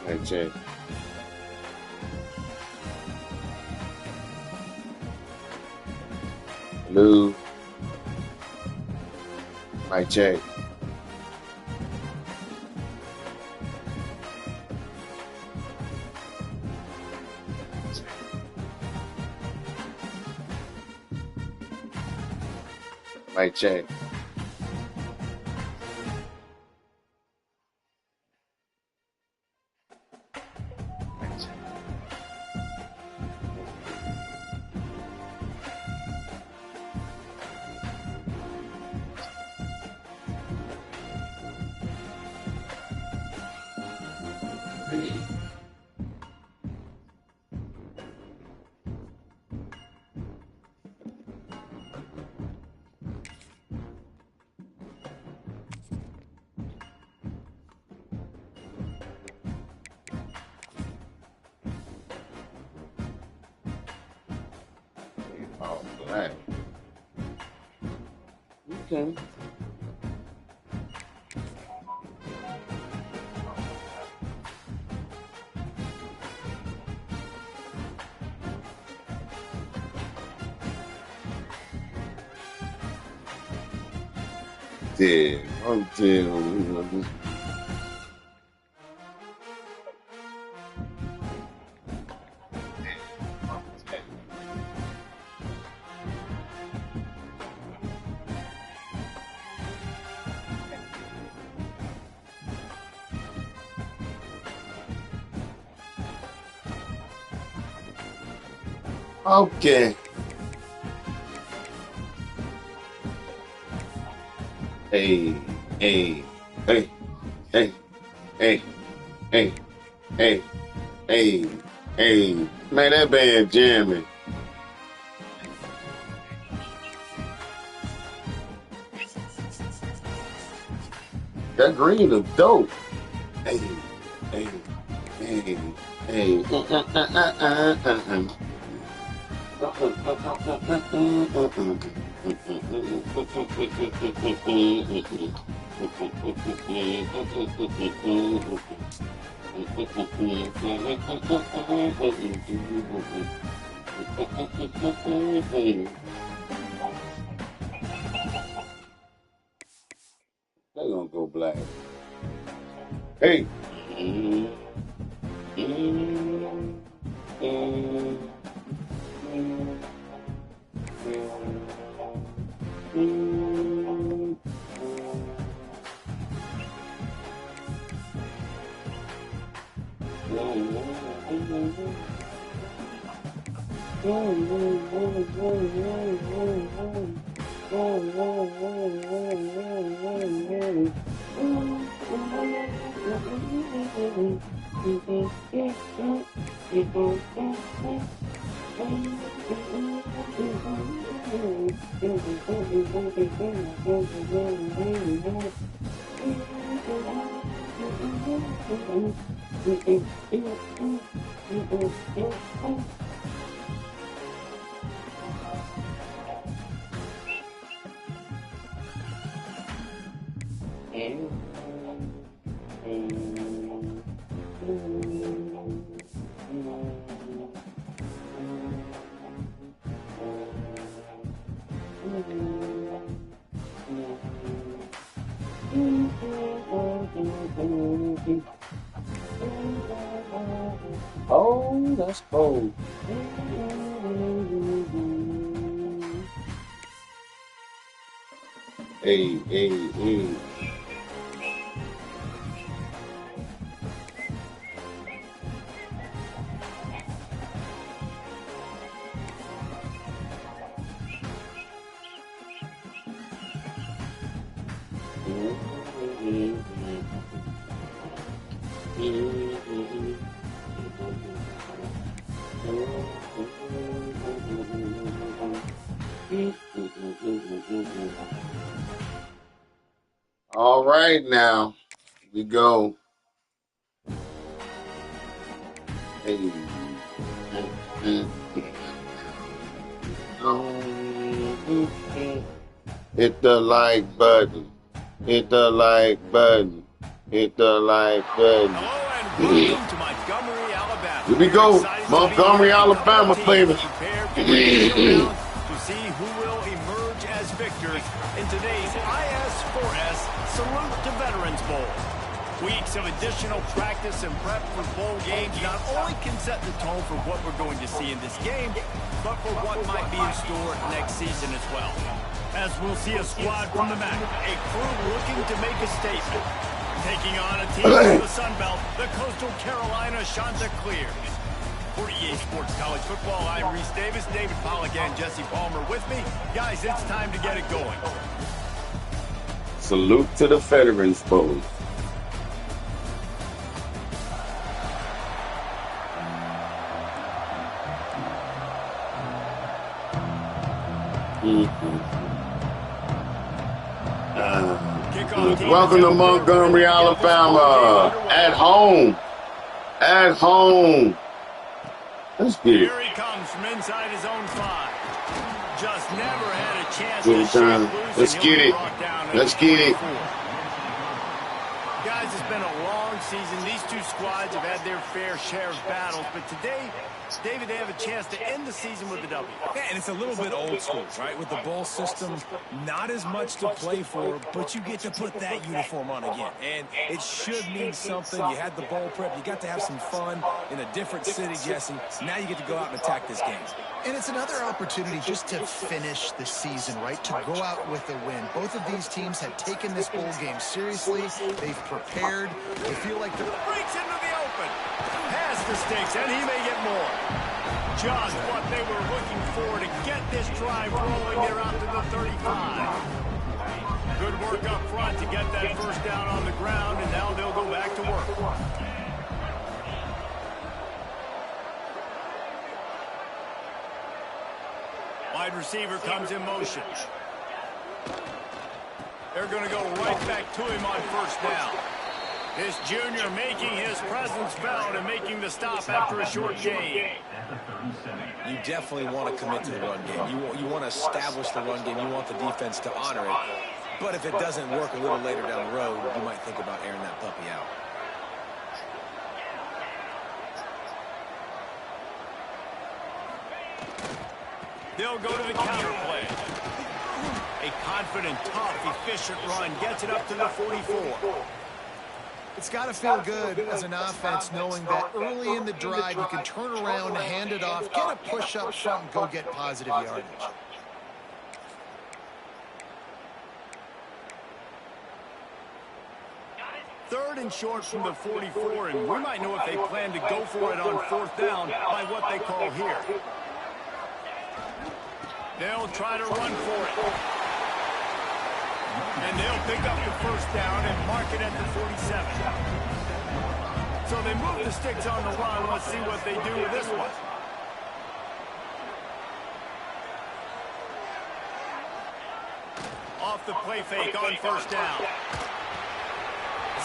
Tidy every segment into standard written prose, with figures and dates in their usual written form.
Mic check. Hello. Mic check. Mic check. Oh, black. Okay. Dead. I'm dead on this. Okay. Hey, hey, hey, hey, hey, hey, hey, hey, hey. Man, that band jamming. That green is dope. Hey, hey, hey, hey. They're gonna go black. Hey. Oh, that's cold. Hey, hey, hey. All right, now we go. Hey. Hit the like button. Hit the like button. Hit the like button. Welcome to Montgomery, Alabama. Here we go. Montgomery, Alabama, baby. Prepare for to see who will emerge as victors in today's IS4S Salute to Veterans Bowl. Weeks of additional practice and prep for bowl games not only can set the tone for what we're going to see in this game, but for what might be in store next season as well. As we'll see a squad from the MAC, a crew looking to make a statement. Taking on a team from the Sun Belt, the Coastal Carolina Chanticleers. For EA Sports College Football, I'm Reese Davis, David Pollack, and Jesse Palmer with me. Guys, it's time to get it going. Salute to the Veterans Bowl. Welcome to Montgomery, Alabama. At home. At home. Let's get it. Here he comes from inside his own 5. Just never had a chance to shake loose. Let's get it. Let's get it. Guys, it's been a long season. These two squads have had their fair share of battles, but today, David, they have a chance to end the season with a W. Yeah, and it's a little bit old school, right? With the bowl system, not as much to play for, but you get to put that uniform on again. And it should mean something. You had the bowl prep. You got to have some fun in a different city, Jesse. Now you get to go out and attack this game. And it's another opportunity just to finish the season, right? To go out with a win. Both of these teams have taken this bowl game seriously. They've prepared. They feel like they're... Breaks into the open. Past the sticks, and he may get more. Just what they were looking for to get this drive rolling. They're out to the 35. Good work up front to get that first down on the ground, and now they'll go back to work. Wide receiver comes in motion. They're going to go right back to him on first down. This junior making his presence felt and making the stop after a short gain. You definitely want to commit to the run game. You want to establish the run game. You want the defense to honor it. But if it doesn't work a little later down the road, you might think about airing that puppy out. They'll go to the counter play. A confident, tough, efficient run gets it up to the 44. It's got to feel good as an offense knowing that early in the drive you can turn around, hand it off, get a push up front, and go get positive yardage. Third and short from the 44, and we might know if they plan to go for it on fourth down by what they call here. They'll try to run for it. And they'll pick up the first down and mark it at the 47. So they move the sticks on the run. Let's see what they do with this one. Off the play fake on first down.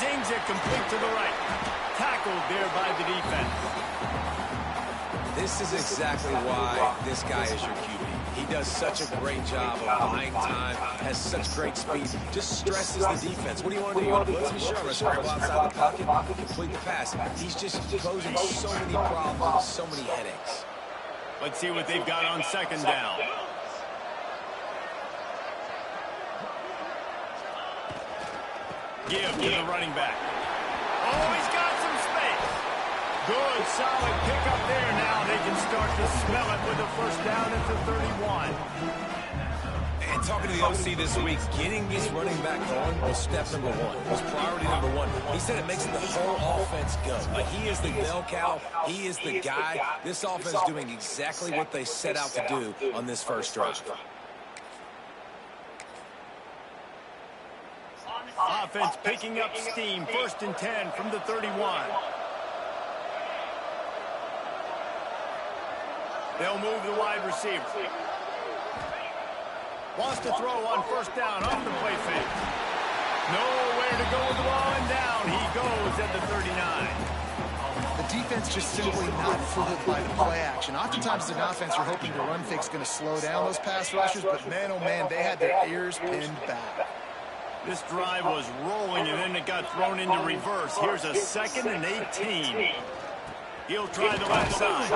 Zings it complete to the right. Tackled there by the defense. This is exactly why this guy is your QB. He does such a great job of buying time, has such great speed, just stresses the defense. What do you want to do? You want to blitz me? Sure, I'm going to scramble outside the pocket, complete the pass. He's just posing so many problems, so many headaches. Let's see what they've got on second down. Give to the running back. Oh, he's got some space. Good, solid pickup there. Now they can start to smell it with a first down at the 31. And talking to the OC this week, getting this running back going was step number one. Was priority number one. He said it makes the whole offense go. He is the bell cow. He is the guy. This offense is doing exactly what they set out to do on this first drive. Offense picking up steam. 1st and 10 from the 31. They'll move the wide receiver. Wants to throw on first down off the play fake. Nowhere to go with the ball, and down he goes at the 39. The defense just simply not fooled by the play action. Oftentimes as an offense, you're hoping the run fake's going to slow down those pass rushers, but man, oh man, they had their ears pinned back. This drive was rolling, and then it got thrown into reverse. Here's a 2nd and 18. He'll try the left side.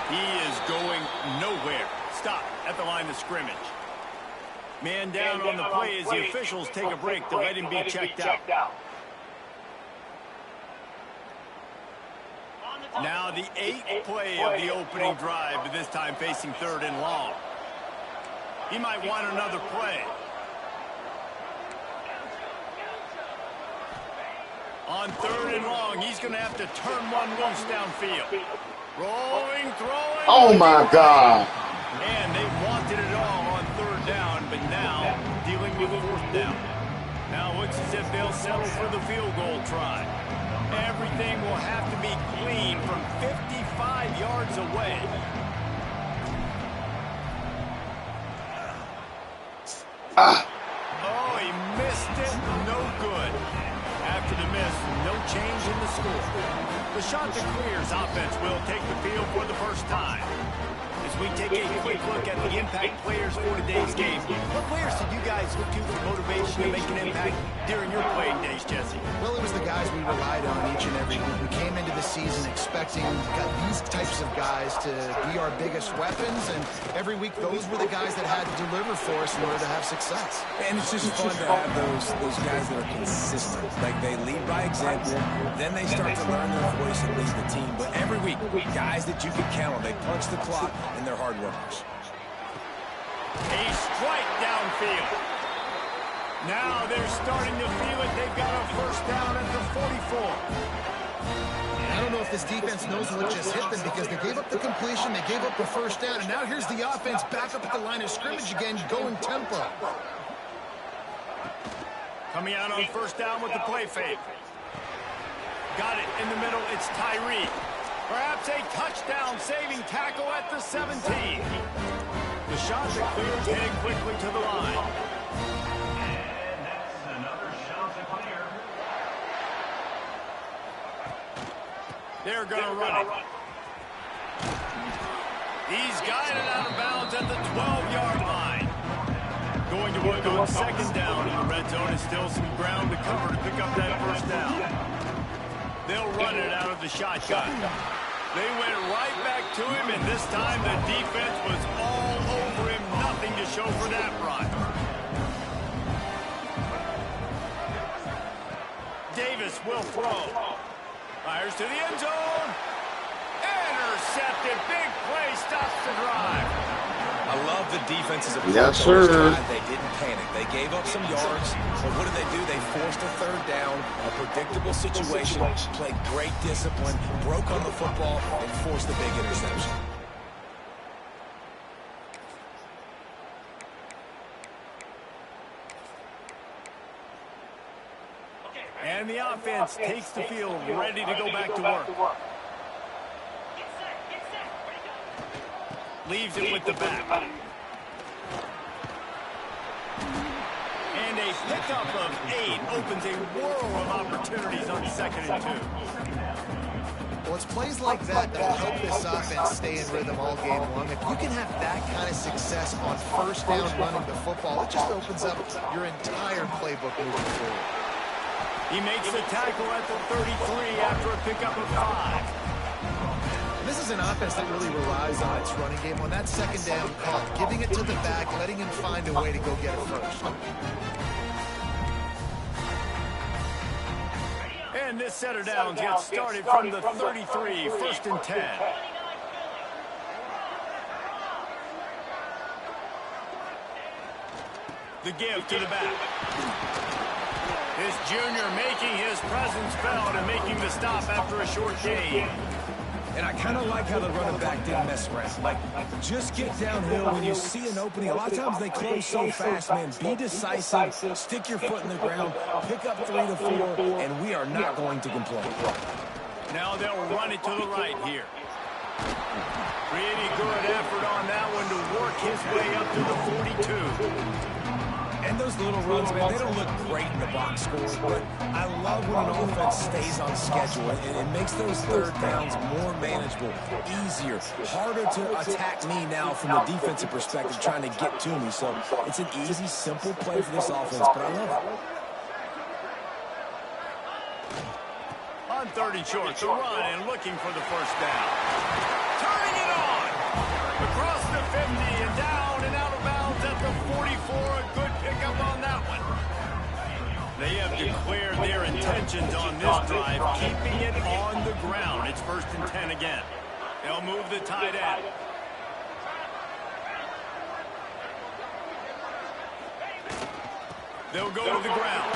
He is going nowhere. Stop at the line of scrimmage. Man down on the play as the officials take a break to let him be checked out. Now the 8th play of the opening drive, but this time facing 3rd and long. He might want another play. On 3rd and long, he's going to have to turn one loose downfield. Rolling, throwing. Oh, my God. And they wanted it all on 3rd down, but now dealing with 4th down. Now it looks as if they'll settle for the field goal try. Everything will have to be clean from 55 yards away. Oh, he missed it. No good. After the miss, no change in the score. The shot to clears offense will take the field for the first time. As we take a quick look at the impact players for today's game, what players did you guys look to for motivation to make an impact during your playing days, Jesse? Well, it was the guys we relied on each and every week. We came into the season expecting these types of guys to be our biggest weapons, and every week those were the guys that had to deliver for us in order to have success. And it's just fun to have those guys that are consistent. Like, they lead by example, then they start to learn their voice and lead the team. But every week, guys that you can count on, they punch the clock, and they're hard workers. A strike downfield. Now they're starting to feel it. They've got a 1st down at the 44. I don't know if this defense knows what just hit them because they gave up the completion, they gave up the 1st down, and now here's the offense back up at the line of scrimmage again, going tempo. Coming out on 1st down with the play fake. Got it in the middle. It's Tyree. Perhaps a touchdown-saving tackle at the 17. The shot that clears heading quickly to the line. And that's another shot to clear. They're going to run it. He's guided out of bounds at the 12-yard line. Going to work on 2nd down in the red zone. Is still some ground to cover to pick up that 1st down. They'll run it out of the shotgun. They went right back to him, and this time the defense was all over him. Nothing to show for that run. Davis will throw. Fires to the end zone. Intercepted. Big play. Stops the drive. I love the defense's approach. Yes, sir. They didn't panic. They gave up some yards, but what did they do? They forced a 3rd down, a predictable situation, played great discipline, broke on the football, and forced the big interception. And the offense takes the field, ready to go back to work. Leaves it with the back. And a pickup of 8 opens a world of opportunities on 2nd and 2. Well, it's plays like that that will help this offense stay in rhythm all game long. If you can have that kind of success on 1st down running the football, it just opens up your entire playbook moving forward. He makes the tackle at the 33 after a pickup of 5. This is an offense that really relies on its running game on that 2nd down call, giving it to the back, letting him find a way to go get it first. And this set of downs gets started from the 33, 1st and 10. The give to the back. This junior making his presence felt and making the stop after a short gain. And I kind of like how the running back didn't mess around. Like, just get downhill when you see an opening. A lot of times they close so fast, man. Be decisive, stick your foot in the ground, pick up 3 to 4, and we are not going to complain. Now they'll run it to the right here. Pretty good effort on that one to work his way up to the 42. And those little runs, man, they don't look great in the box score, but I love when an offense stays on schedule, and it makes those third downs more manageable, easier, harder to attack me now from the defensive perspective trying to get to me. So it's an easy, simple play for this offense, but I love it. On 3rd and short, the run and looking for the first down. Turning it on. Across the 50 and down and out of bounds at the 44. A good pickup on that one. They have declared their intentions on this drive, keeping it on the ground. It's 1st and 10 again. They'll move the tight end. They'll go to the ground.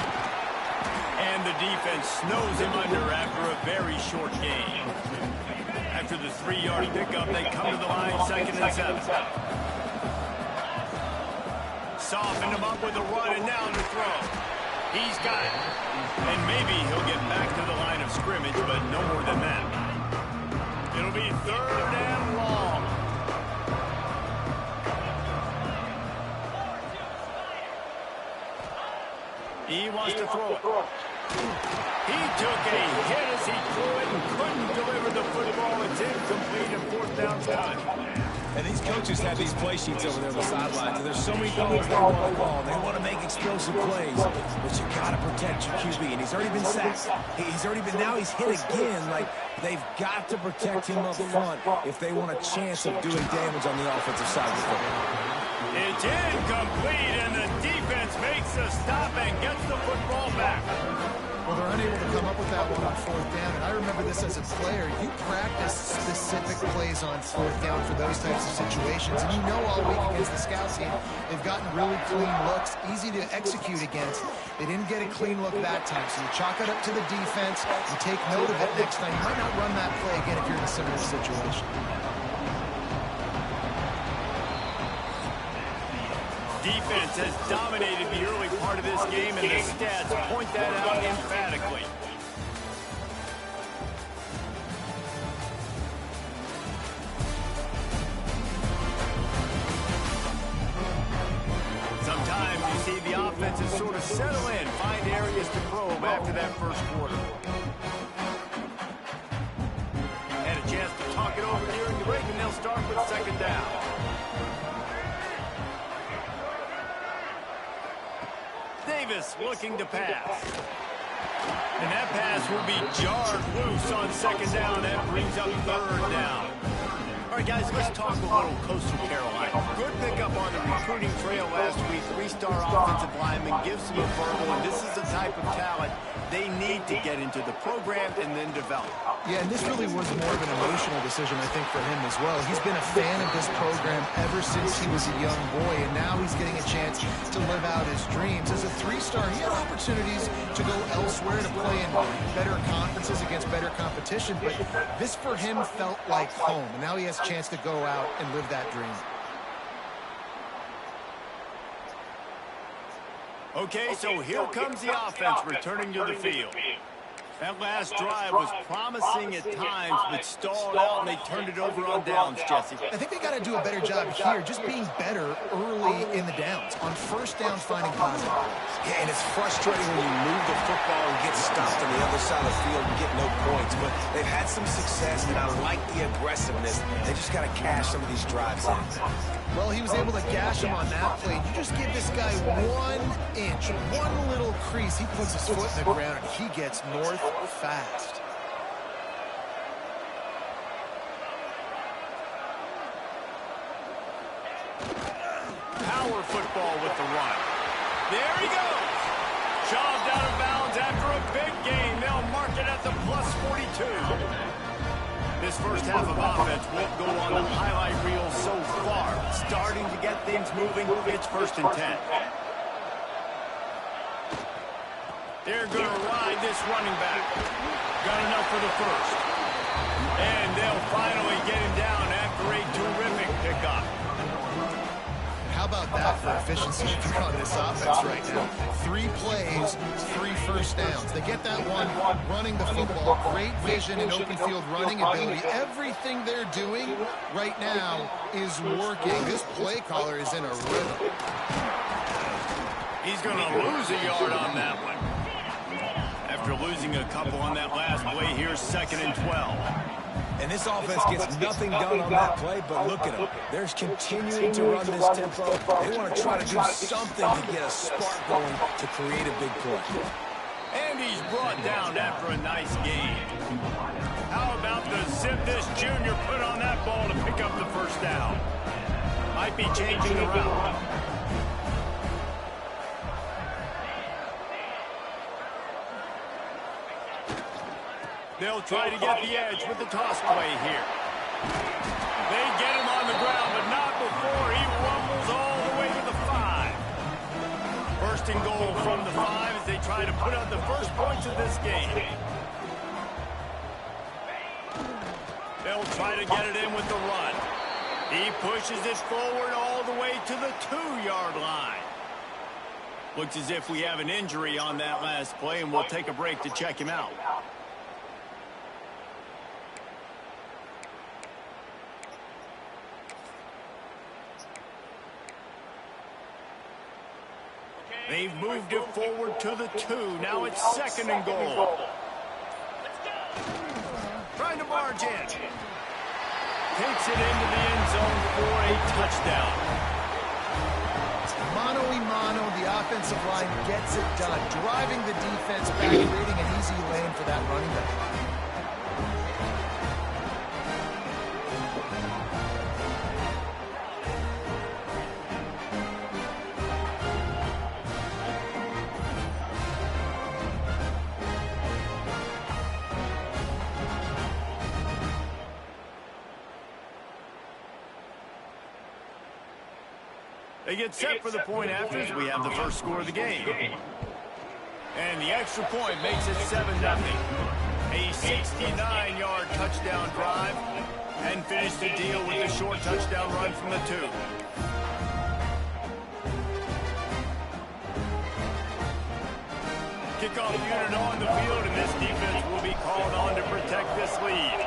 And the defense snows him under after a very short game. After the 3-yard pickup, they come to the line, 2nd and 7. Soften him up with a run, and now the throw. He's got it. And maybe he'll get back to the line of scrimmage, but no more than that. It'll be 3rd and long. He wants to throw it. He took a hit as he threw it and couldn't deliver the football. It's incomplete and 4th down time. And these coaches have these play sheets over there on the sidelines, and there's so many things they want to call. They want to make explosive plays, but you got to protect your QB, and he's already been sacked. Now he's hit again. Like, they've got to protect him up front if they want a chance of doing damage on the offensive side of the football. It's incomplete, and the defense makes a stop and gets the football back. Well, they're unable to come up with that one on 4th down, and I remember this as a player. You practice specific plays on 4th down for those types of situations, and you know all week against the scout team, they've gotten really clean looks, easy to execute against. They didn't get a clean look that time, so you chalk it up to the defense, you take note of it next time. You might not run that play again if you're in a similar situation. Defense has dominated the early part of this game, and the stats point that out emphatically. Sometimes you see the offenses sort of settle in, find areas to probe after that first quarter. Had a chance to talk it over during the break, and they'll start with 2nd down. Davis looking to pass. And that pass will be jarred loose on 2nd down. That brings up 3rd down. All right, guys, let's talk a little Coastal Carolina. Good pickup on the recruiting trail last week. 3-star offensive lineman gives them a verbal, and this is the type of talent they need to get into the program and then develop. Yeah, and this really was more of an emotional decision, I think, for him as well. He's been a fan of this program ever since he was a young boy, and now he's getting a chance to live out his dreams. As a 3-star, he had opportunities to go elsewhere to play in better conferences against better competition, but this for him felt like home, and now he has a chance to go out and live that dream. Okay, so here comes the offense returning to the field. That last drive was promising at times, but stalled out, and they turned it over on downs, Jesse. I think they got to do a better job here, just being better early in the downs. On 1st down, finding positive. Yeah, and it's frustrating when you move the football and get stopped on the other side of the field and get no points. But they've had some success, and I like the aggressiveness. They just got to cash some of these drives in. Well, he was able to gash him on that play. You just give this guy 1 inch, one little crease. He puts his foot in the ground, and he gets north fast. Power football with the run. There he goes. Shoved out of bounds after a big gain. They'll mark it at the +42. This first half of offense won't go on the highlight reel so far. Starting to get things moving. It's 1st and 10. They're going to ride this running back. Got enough for the first. And they'll finally get him down after a terrific pickup. How about that for efficiency on this offense right now? 3 plays, 3 first downs. They get that one running the football. Great vision and open field running ability. Everything they're doing right now is working. This play caller is in a rhythm. He's going to lose a yard on that one. After losing a couple on that last play, here's 2nd and 12. And this offense gets nothing done on that play, but look at them. They're continuing to run this tempo. They want to try to do something to get a spark going to create a big play. And he's brought down after a nice gain. How about the zip this junior put on that ball to pick up the first down? Might be changing the route. They'll try to get the edge with the toss play here. They get him on the ground, but not before he rumbles all the way to the 5. 1st and goal from the 5 as they try to put out the first points of this game. They'll try to get it in with the run. He pushes it forward all the way to the 2-yard line. Looks as if we have an injury on that last play, and we'll take a break to check him out. They've moved it forward to the 2. Now it's 2nd and goal. Trying to barge in. Takes it into the end zone for a touchdown. Mano-a-mano, the offensive line gets it done. Driving the defense back, creating an easy lane for that running back. They get set for the point after as we have the first score of the game. And the extra point makes it 7-0. A 69-yard touchdown drive and finish the deal with a short touchdown run from the 2. Kickoff unit on the field, and this defense will be called on to protect this lead.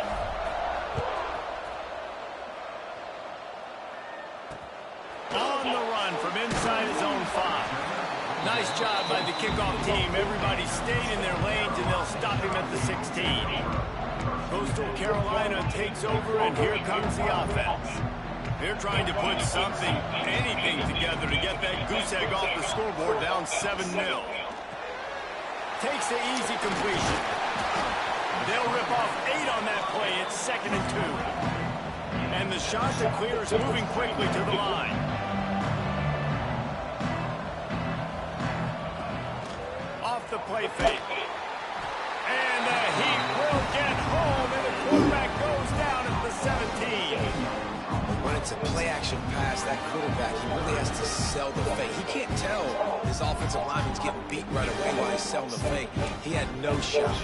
From inside his own 5. Nice job by the kickoff team. Everybody stayed in their lanes, and they'll stop him at the 16. Coastal Carolina takes over, and here comes the offense. They're trying to put something, anything together to get that goose egg off the scoreboard, down 7-0. Takes the easy completion. They'll rip off 8 on that play. It's 2nd and 2. And the shot to clear is moving quickly to the line. The play fake. And the Heat will get home, and the quarterback goes down at the 17. When it's a play-action pass, that quarterback, he really has to sell the fake. He can't tell his offensive lineman's getting beat right away while he's selling the fake. He had no shot.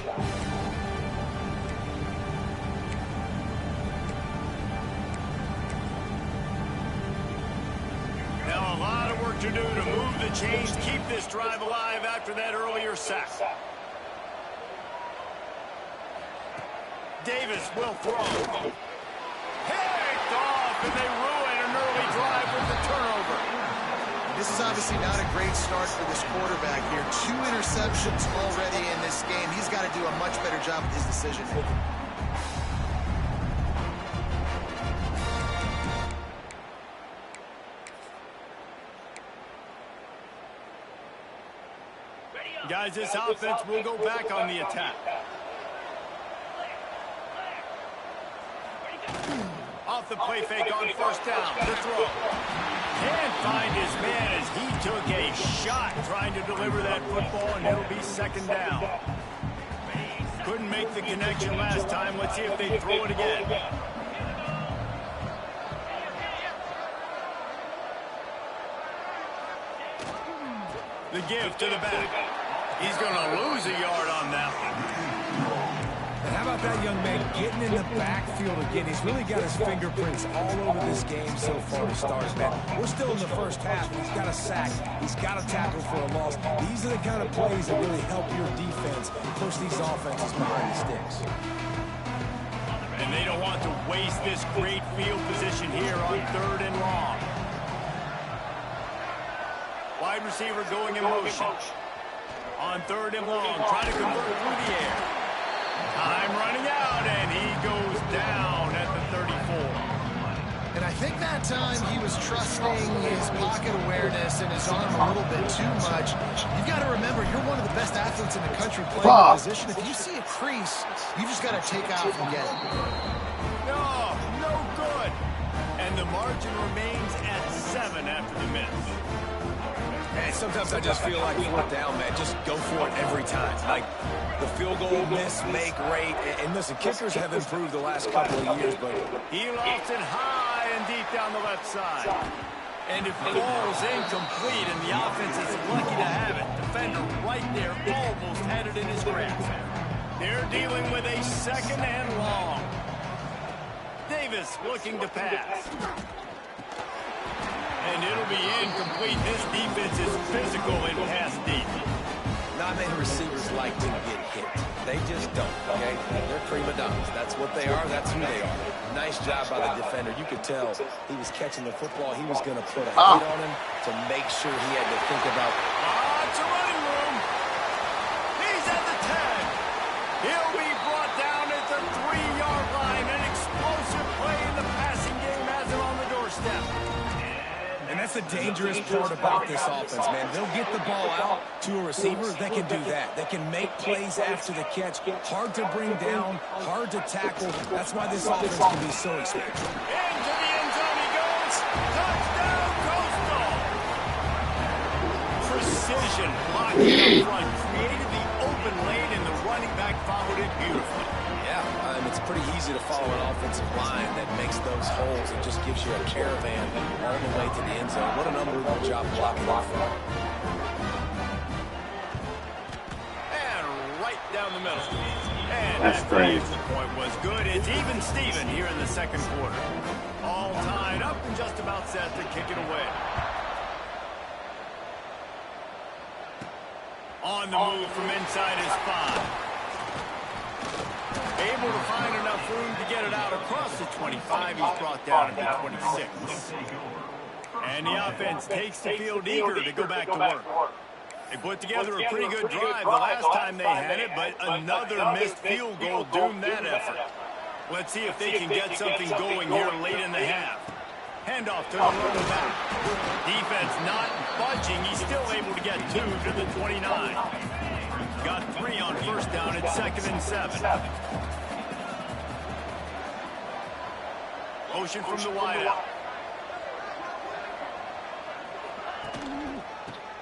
Now a lot of work to do to move the chains, keep this drive alive after that earlier sack. Davis will throw. Picked off, and they ruin an early drive with the turnover. This is obviously not a great start for this quarterback here. 2 interceptions already in this game. He's got to do a much better job with his decision-making. Guys, this offense will go back on the attack. Off the play fake on 1st down. The throw. Can't find his man as he took a shot trying to deliver that football, and it'll be 2nd down. Couldn't make the connection last time. Let's see if they throw it again. The give to the back. He's going to lose a yard on that one. And how about that young man getting in the backfield again? He's really got his fingerprints all over this game so far to start, man. We're still in the first half. He's got a sack. He's got a tackle for a loss. These are the kind of plays that really help your defense push these offenses behind the sticks. And they don't want to waste this great field position here on 3rd and long. Wide wide receiver going in motion. On 3rd and long, trying to convert through the air. Time running out, and he goes down at the 34. And I think that time he was trusting his pocket awareness and his arm a little bit too much. You've got to remember, you're one of the best athletes in the country playing the position. If you see a crease, you just got to take out and get it. No good. And the margin remains at 7 after the miss. And sometimes I just feel like 4th down, man. Just go for it every time. Like the field goal miss, make rate. And listen, kickers have improved the last couple of years, but he lost it high and deep down the left side. And it falls incomplete, and the offense is lucky to have it. Defender right there almost had it in his grasp. They're dealing with a 2nd and long. Davis looking to pass. And it'll be incomplete. This defense is physical in pass deep. not many receivers like to get hit. They just don't, okay? They're prima donnas. That's what they are. That's who they are. Nice job by the defender. You could tell he was catching the football. He was going to put a hit on him to make sure he had to think about. It's a running room. He's at the 10. He'll be brought down at the 3-yard line. An explosive play in the passing game has him on the doorstep. And that's the dangerous part about this offense, man. They'll get the ball out to a receiver. They can do that. They can make plays after the catch. Hard to bring down, hard to tackle. That's why this offense can be so expensive. Into the end zone he goes. Touchdown, Coastal. Precision blocking up front. Created the open lane, and the running back followed it beautifully. Yeah, it's pretty easy to follow an offensive line that makes those holes and just gives you a caravan all the way to the end zone. What an unbelievable job blocking up front. And right down the middle. And That's that crazy. point was good. It's even Steven here in the second quarter. All tied up and just about set to kick it away. On the move from inside his 5. Able to find enough room to get it out across the 25. He's brought down at the 26. And the offense takes the field eager to go back to work. They put together a pretty good drive the last time they had it, but another missed field goal doomed that effort. Let's see if they can get something going here late in the half. Handoff to the running back. Defense not budging. He's still able to get 2 to the 29. Got 3 on first down at 2nd and 7. Motion from the wideout.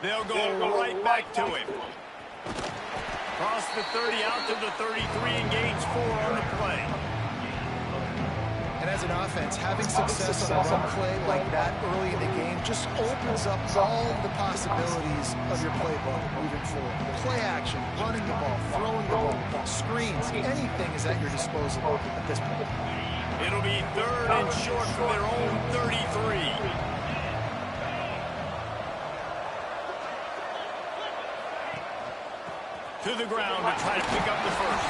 They'll go right back to him. Cross the 30 out to the 33 and gains 4 on the play. And as an offense, having success on a run play like that early in the game just opens up all the possibilities of your playbook moving forward. Play action, running the ball, throwing the ball, screens, anything is at your disposal at this point. It'll be 3rd and short from their own 33. To the ground to try to pick up the first.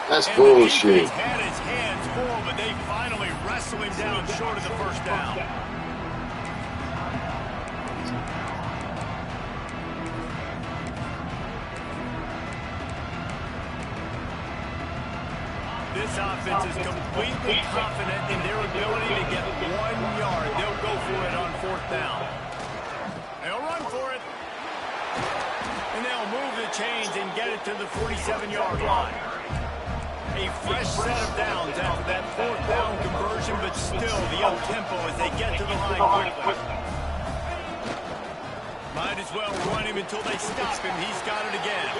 That's and bullshit. He's had his hands full, but they finally wrestle him down short of the first down. This offense is completely confident in their ability to get 1 yard. They'll go for it on 4th down. They'll run for it. And they'll move the chains and get it to the 47-yard line. A fresh set of downs after that 4th down conversion, but still the up-tempo as they get to the line quickly. Might as well run him until they stop him. He's got it again.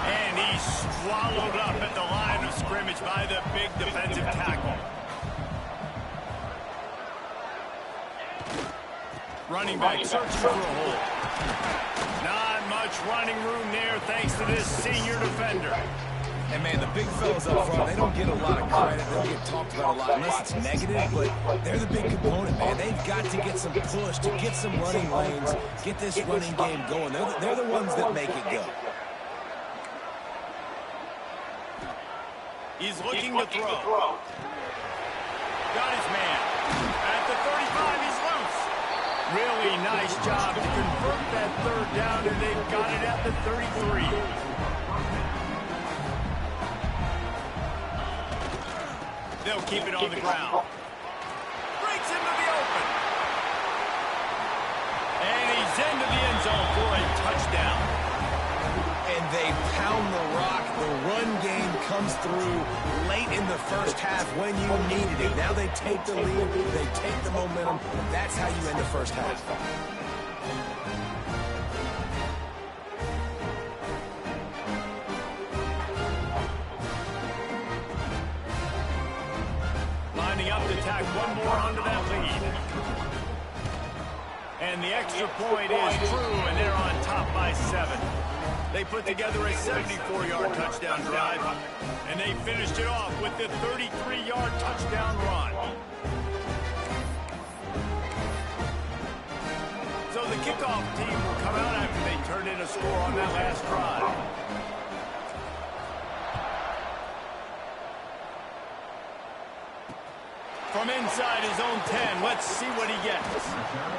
And he's swallowed up at the line of scrimmage by the big defensive tackle. Running back searching for a hole. Not much running room there thanks to this senior defender. And, man, the big fellas up front, they don't get a lot of credit. They don't get talked about a lot unless it's negative, but they're the big component, man. They've got to get some push, to get some running lanes, get this running game going. They're the ones that make it go. He's looking to throw. Got his man. At the 35, he's loose. Really nice job to convert that third down, and they've got it at the 33. They'll keep it on the ground. Breaks into the open. And he's into the end zone for a touchdown. And they pound the rock. The run game comes through late in the first half when you needed it. Now they take the lead. They take the momentum. That's how you end the first half. Lining up to tack one more onto that lead. And the extra point is true, and they're on top by 7. They put together a 74-yard touchdown drive, and they finished it off with the 33-yard touchdown run. So the kickoff team will come out after they turned in a score on that last drive. From inside his own 10, let's see what he gets.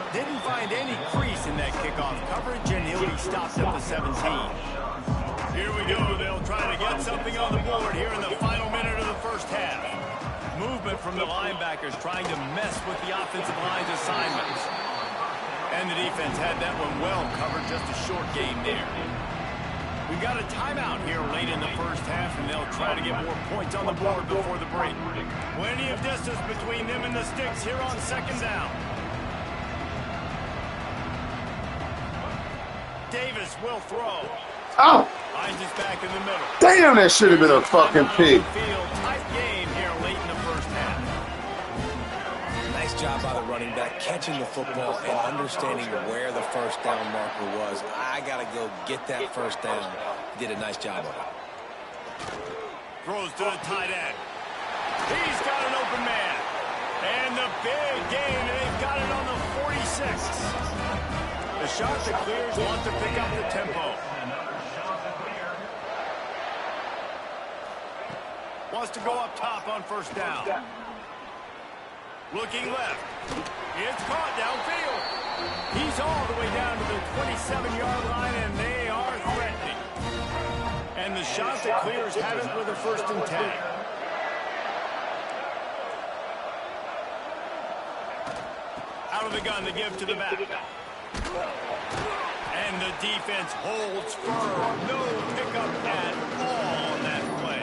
Didn't find any crease in that kickoff coverage, and he'll be stopped at the 17. Here we go. They'll try to get something on the board here in the final minute of the first half. Movement from the linebackers trying to mess with the offensive line's assignments. And the defense had that one well covered, just a short gain there. We got a timeout here late in the first half, and they'll try to get more points on the board before the break. Plenty of distance between them and the sticks here on second down. Davis will throw. Oh, Finds his back in the middle. damn, that should have been a fucking pick. Tight game here late in the first half. Nice job by the running back, catching the football and understanding where the first down marker was. I got to go get that first down. He did a nice job of it. Throws to the tight end. He's got an open man. And the big gain, and they've got it on the 46. The shot that clears wants to pick up the tempo. Wants to go up top on first down. Looking left. It's caught downfield. He's all the way down to the 27-yard line, and they are threatening. And the shot that clears have it with a 1st and 10. Out of the gun to give to the back. And the defense holds firm. No pickup at all on that play.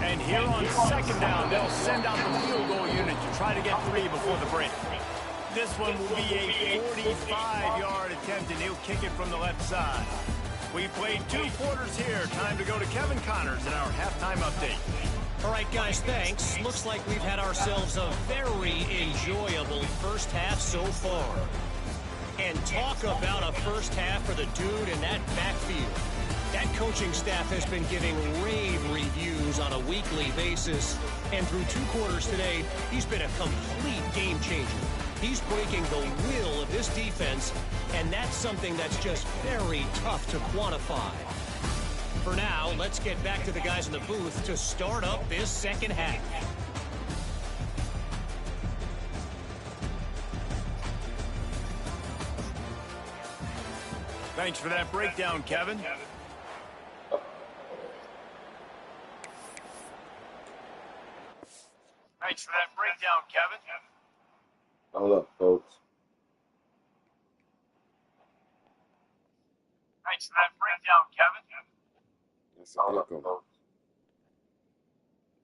And here on second down, they'll send out the field goal unit to try to get 3 before the break. This one will be a 45-yard attempt, and he'll kick it from the left side. We played 2 quarters here. Time to go to Kevin Connors in our halftime update. All right, guys, thanks. Looks like we've had ourselves a very enjoyable first half so far. And talk about a first half for the dude in that backfield. That coaching staff has been giving rave reviews on a weekly basis. And through 2 quarters today, he's been a complete game changer. He's breaking the will of this defense, and that's something that's just very tough to quantify. For now, let's get back to the guys in the booth to start up this second half. Thanks for that breakdown, Kevin. Thanks for that breakdown, Kevin. Hold up, folks. Thanks for that breakdown, Kevin. That's a pick 'em.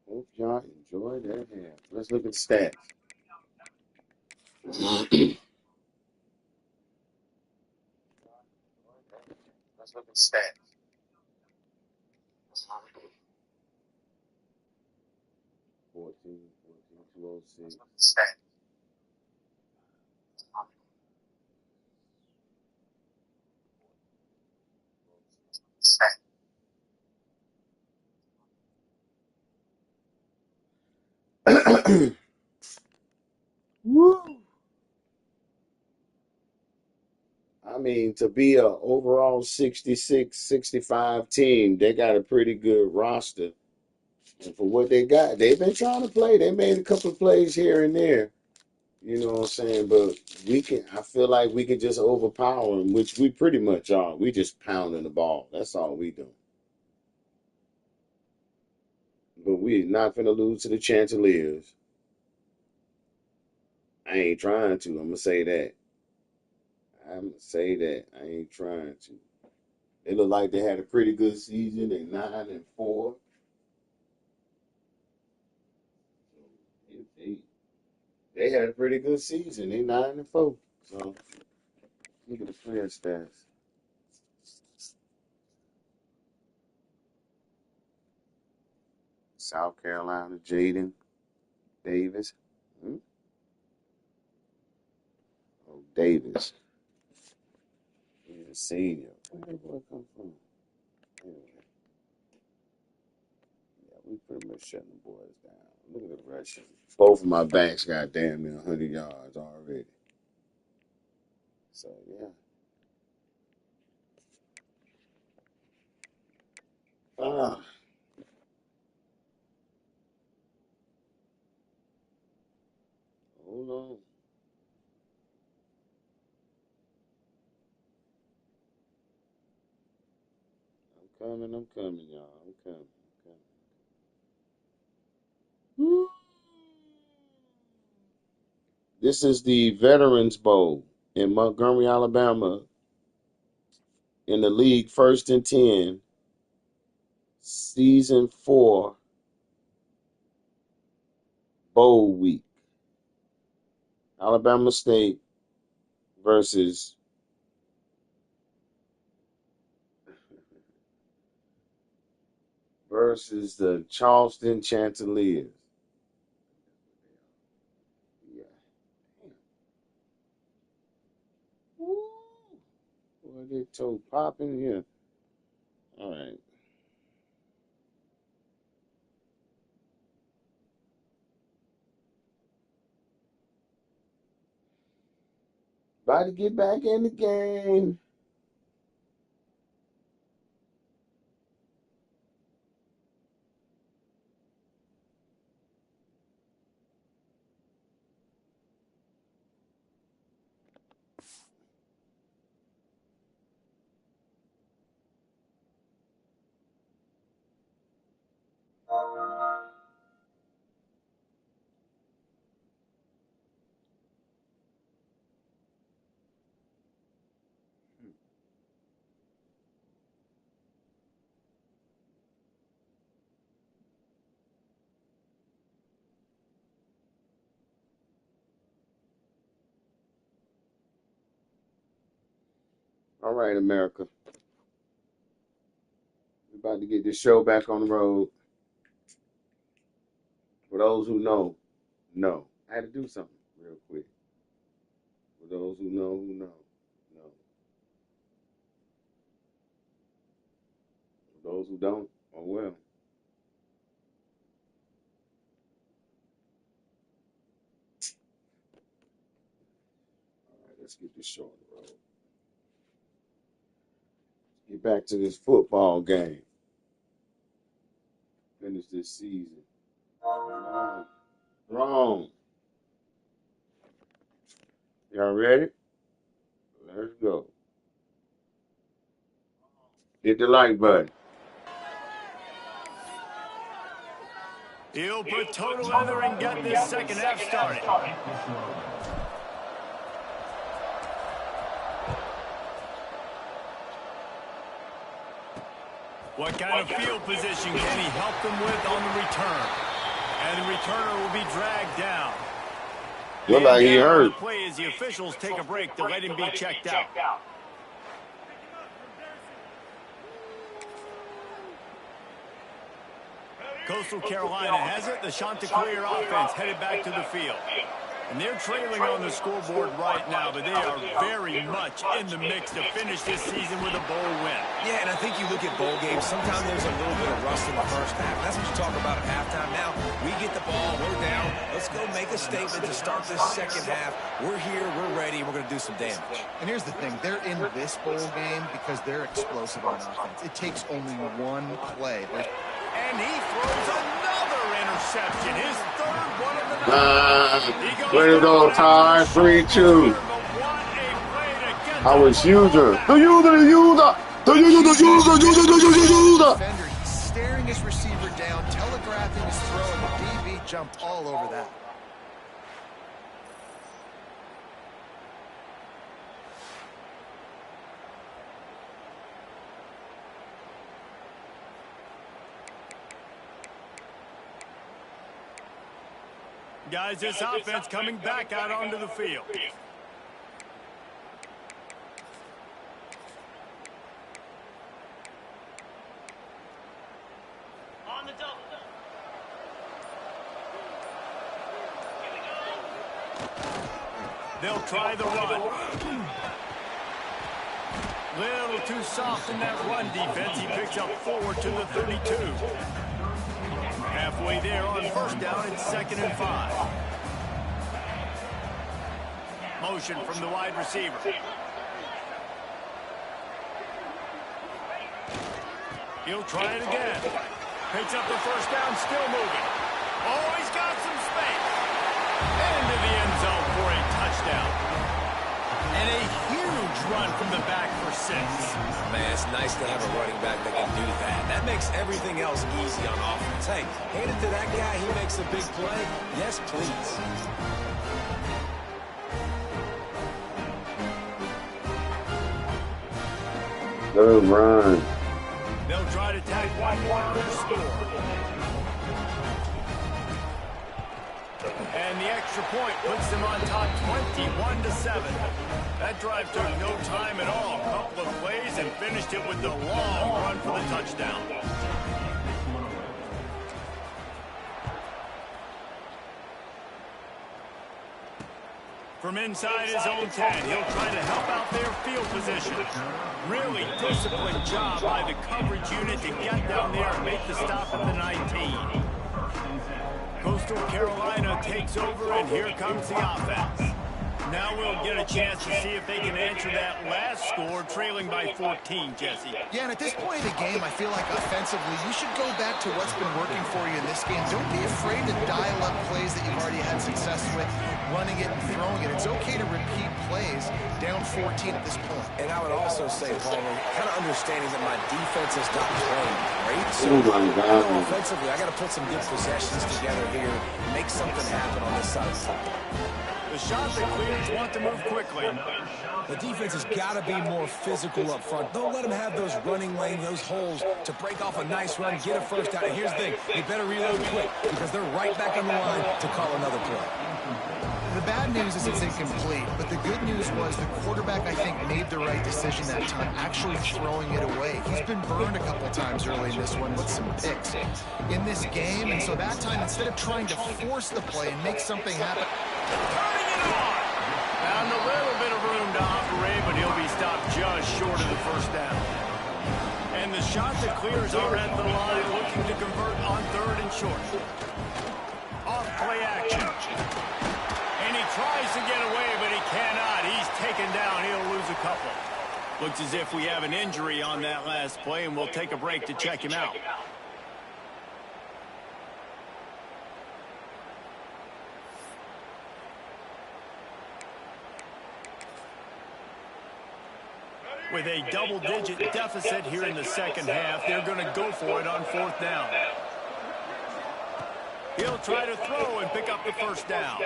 Hope y'all enjoyed that half. Let's look at the stats. Let's look at stats. 14, 206. Stats. Woo! I mean, to be a overall 66, 65 team, they got a pretty good roster. And for what they got, they've been trying to play. They made a couple of plays here and there. You know what I'm saying? But I feel like we can just overpower them, which we pretty much are. We just pounding the ball. That's all we do. But we're not finna lose to the Chanticleers. I ain't trying to. I'm gonna say that. I ain't trying to. They look like they had a pretty good season. They 9-4. They had a pretty good season. They 9-4. So look at the player stats. South Carolina, Jaden Davis. Oh, Davis. He's a senior. Where did that boy come from? Anyway, yeah, we pretty much shutting the boys down. Look at the rushing. Both of my backs got damn near 100 yards already. So, yeah. Hold on. I'm coming, y'all. I'm coming. Woo. This is the Veterans Bowl in Montgomery, Alabama, in the league 1stAnd10, season 4 bowl week. Alabama State versus the Charleston Chanticleers. Yeah. Woo. Boy, they toe popping here. All right. About to get back in the game. All right, America. We're about to get this show back on the road. For those who know. I had to do something real quick. For those who know, know. For those who don't, oh well. All right, let's get this show on the road. Get back to this football game. Finish this season. Wrong. Y'all ready? Let's go. Hit the like button. He'll put total leather and get this second half started. What kind of field position can he help them with on the return? And the returner will be dragged down. Look like he hurt. The play as the officials take a break to let him be checked out. Coastal Carolina has it. The Chanticleer offense headed back to the field. And they're trailing on the scoreboard right now, but they are very much in the mix to finish this season with a bowl win. Yeah, and I think you look at bowl games, sometimes there's a little bit of rust in the first half. That's what you talk about at halftime. Now, we get the ball, we're down. Let's go make a statement to start this second half. We're here, we're ready, we're going to do some damage. And here's the thing, they're in this bowl game because they're explosive on offense. It takes only one play. And he throws another interception, his third one of the night. He goes Way to go, Ty. 3-2. I was user. The user. Defender, he's staring his receiver down, telegraphing his throw, and the DB jumped all over that. Guys, this offense coming back out onto the field. On the double. They'll try the run. Little too soft in that run defense. He picks up 4 to the 32. Halfway there on first down, it's 2nd and 5. Motion from the wide receiver. He'll try it again. Picks up the first down, still moving. Oh, he's got some space. Into the end zone for a touchdown. And a huge run from the back for 6. Man, it's nice to have a running back that can do that. That makes everything else easy on offense. Hey, hand it to that guy, he makes a big play. Yes, please. Good run. They'll try to tack one more to score. And the extra point puts them on top 21-7. That drive took no time at all. A couple of plays and finished it with the long run for the touchdown. From inside his own 10, he'll try to help out their field position. Really disciplined job by the coverage unit to get down there and make the stop at the 19. Coastal Carolina takes over, and here comes the offense. Now we'll get a chance to see if they can answer that last score, trailing by 14, Jesse. Yeah, and at this point in the game, I feel like offensively, you should go back to what's been working for you in this game. Don't be afraid to dial up plays that you've already had success with, running it and throwing it. It's okay to repeat plays down 14 at this point. And I would also say, Palmer, kind of understanding that my defense is not playing great. So offensively, I got to put some good possessions together here, make something happen on this side of the ball. The shot that clears want to move quickly. The defense has got to be more physical up front. Don't let them have those running lanes, those holes to break off a nice run, get a first down. And here's the thing, they better reload quick because they're right back on the line to call another play. The bad news is it's incomplete, but the good news was the quarterback, I think, made the right decision that time, actually throwing it away. He's been burned a couple times early in this one with some picks in this game, and so that time, instead of trying to force the play and make something happen, Turning it on. Found a little bit of room to operate, but he'll be stopped just short of the first down. And the shot that clears are at the line, looking to convert on 3rd and short. Off play action. And he tries to get away, but he cannot. He's taken down. He'll lose a couple. Looks as if we have an injury on that last play, and we'll take a break to check him out. With a double-digit deficit here in the second half, they're going to go for it on 4th down. He'll try to throw and pick up the first down.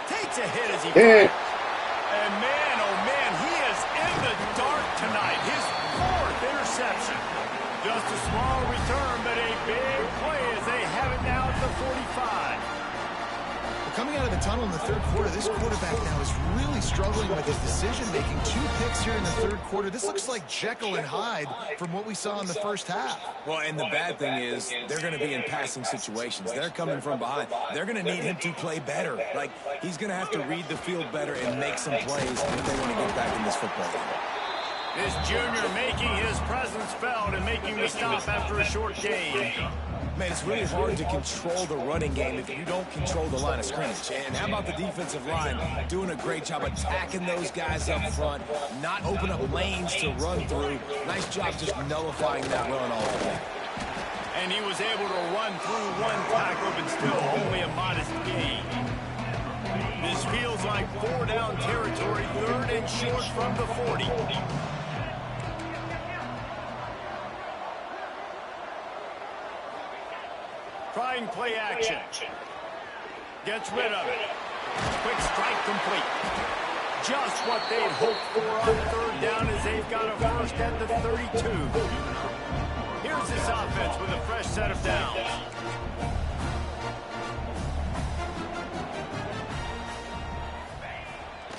Takes a hit as he fires. And man, oh man, he is in the dark tonight. His 4th interception. Just a small return, but a big play as they have it now at the 45. coming out of the tunnel in the third quarter, this quarterback now is really struggling with his decision-making. 2 picks here in the third quarter. This looks like Jekyll and Hyde from what we saw in the first half. Well, and the bad thing is they're going to be in passing situations. They're coming from behind. They're going to need him to play better. Like, he's going to have to read the field better and make some plays if they want to get back in this football game. This junior making his presence felt and making the stop after a short gain. Man, it's really hard to control the running game if you don't control the line of scrimmage. And how about the defensive line doing a great job attacking those guys up front, not open up lanes to run through. Nice job just nullifying that run all day. And he was able to run through one tackle, but still only a modest gain. This feels like 4 down territory, 3rd and short from the 40. Trying play action. Gets rid of it. Quick strike complete. Just what they'd hoped for on 3rd down as they've got a first at the 32. Here's this offense with a fresh set of downs.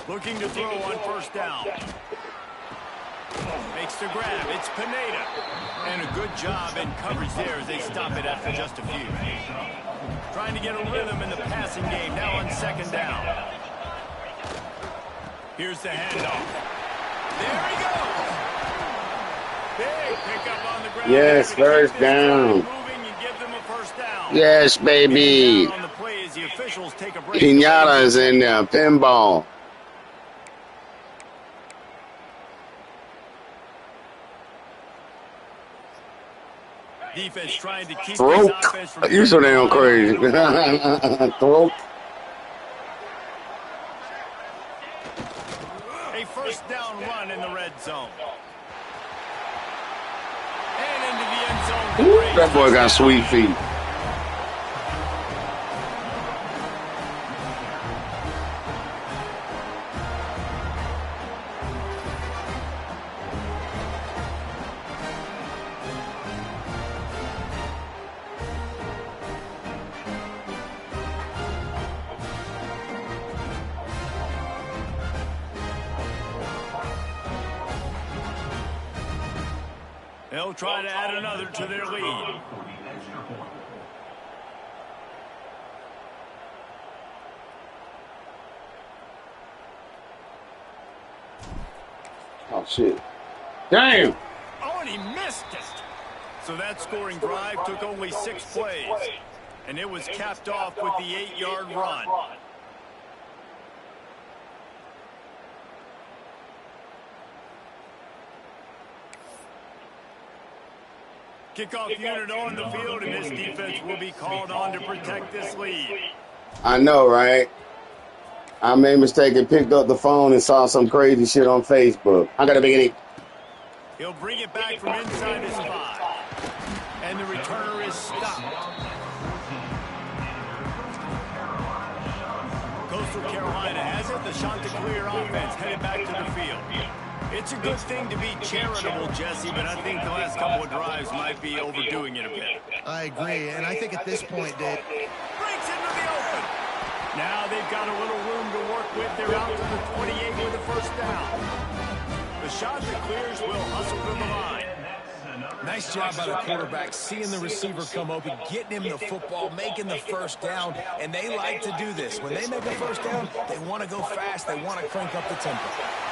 Looking to throw on 1st down. Makes the grab. It's Pineda. And a good job in coverage there as they stop it after just a few. Trying to get a rhythm in the passing game now on 2nd down. Here's the handoff. There he goes. Big pickup on the ground. Yes, 1st down. Yes, baby. Pinata's in there. Pinball. Defense trying to keep Throat. this offense from You so damn crazy. Throat. A 1st down run in the red zone. And into the end zone. Ooh, that boy got sweet feet. They'll try to add another to their lead. Oh, shit. Damn. Oh, and he missed it. So that scoring drive took only 6 plays. And it was capped off with the 8-yard run. Kickoff unit on the field, and this defense will be called on to protect this lead. I know, right? I made a mistake and picked up the phone and saw some crazy shit on Facebook. I gotta be it. He'll bring it back from inside his 5. And the returner is stopped. Coastal Carolina has it. The Chanticleer offense headed back to the field. It's a good thing to be charitable, Jesse, but I think the last couple of drives might be overdoing it a bit. I agree, and I think at this point, Dave... Breaks into the open. Now they've got a little room to work with. They're out to the 28 with a 1st down. The Chanticleers will hustle to the line. Nice job by the quarterback, seeing the receiver come open, getting him the football, making the 1st down, and they like to do this. When they make a 1st down, they want to go fast. They want to crank up the tempo.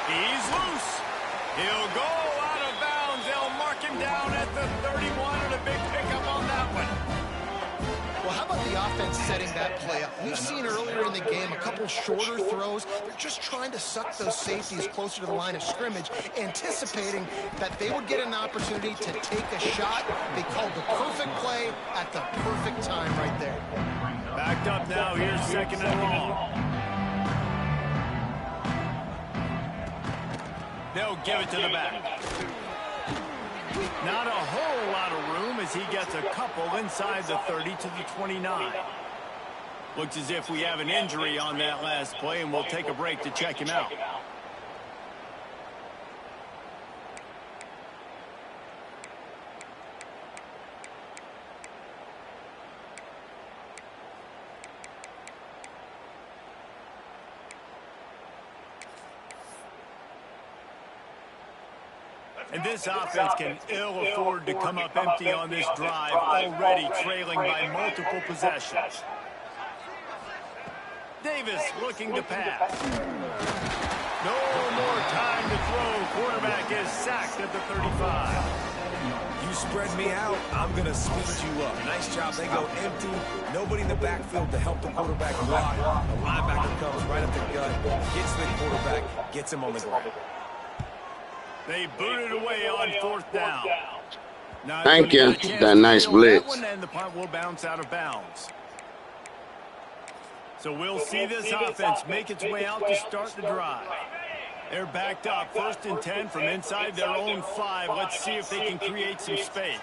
He's loose. He'll go out of bounds. They'll mark him down at the 31 and a big pickup on that one. Well, how about the offense setting that play up? We've seen earlier in the game a couple shorter throws. They're just trying to suck those safeties closer to the line of scrimmage, anticipating that they would get an opportunity to take a shot. They called the perfect play at the perfect time right there. Backed up now. Here's 2nd and long. They'll give it to the back. Not a whole lot of room as he gets a couple inside the 30 to the 29. Looks as if we have an injury on that last play, and we'll take a break to check him out. And this offense can ill afford to come up empty on this drive, already trailing by multiple possessions. Davis looking to pass. No more time to throw. Quarterback is sacked at the 35. You spread me out, I'm going to speed you up. Nice job. They go empty. Nobody in the backfield to help the quarterback block. The linebacker comes right up the gut, gets the quarterback, gets him on the ground. They boot it away on 4th down. Not Thank gonna you. get a chance That to nice field that blitz. one, and the punt will bounce out of bounds. So we'll see this offense make its way out to start the drive. They're backed up, 1st and 10 from inside their own 5. Let's see if they can create some space.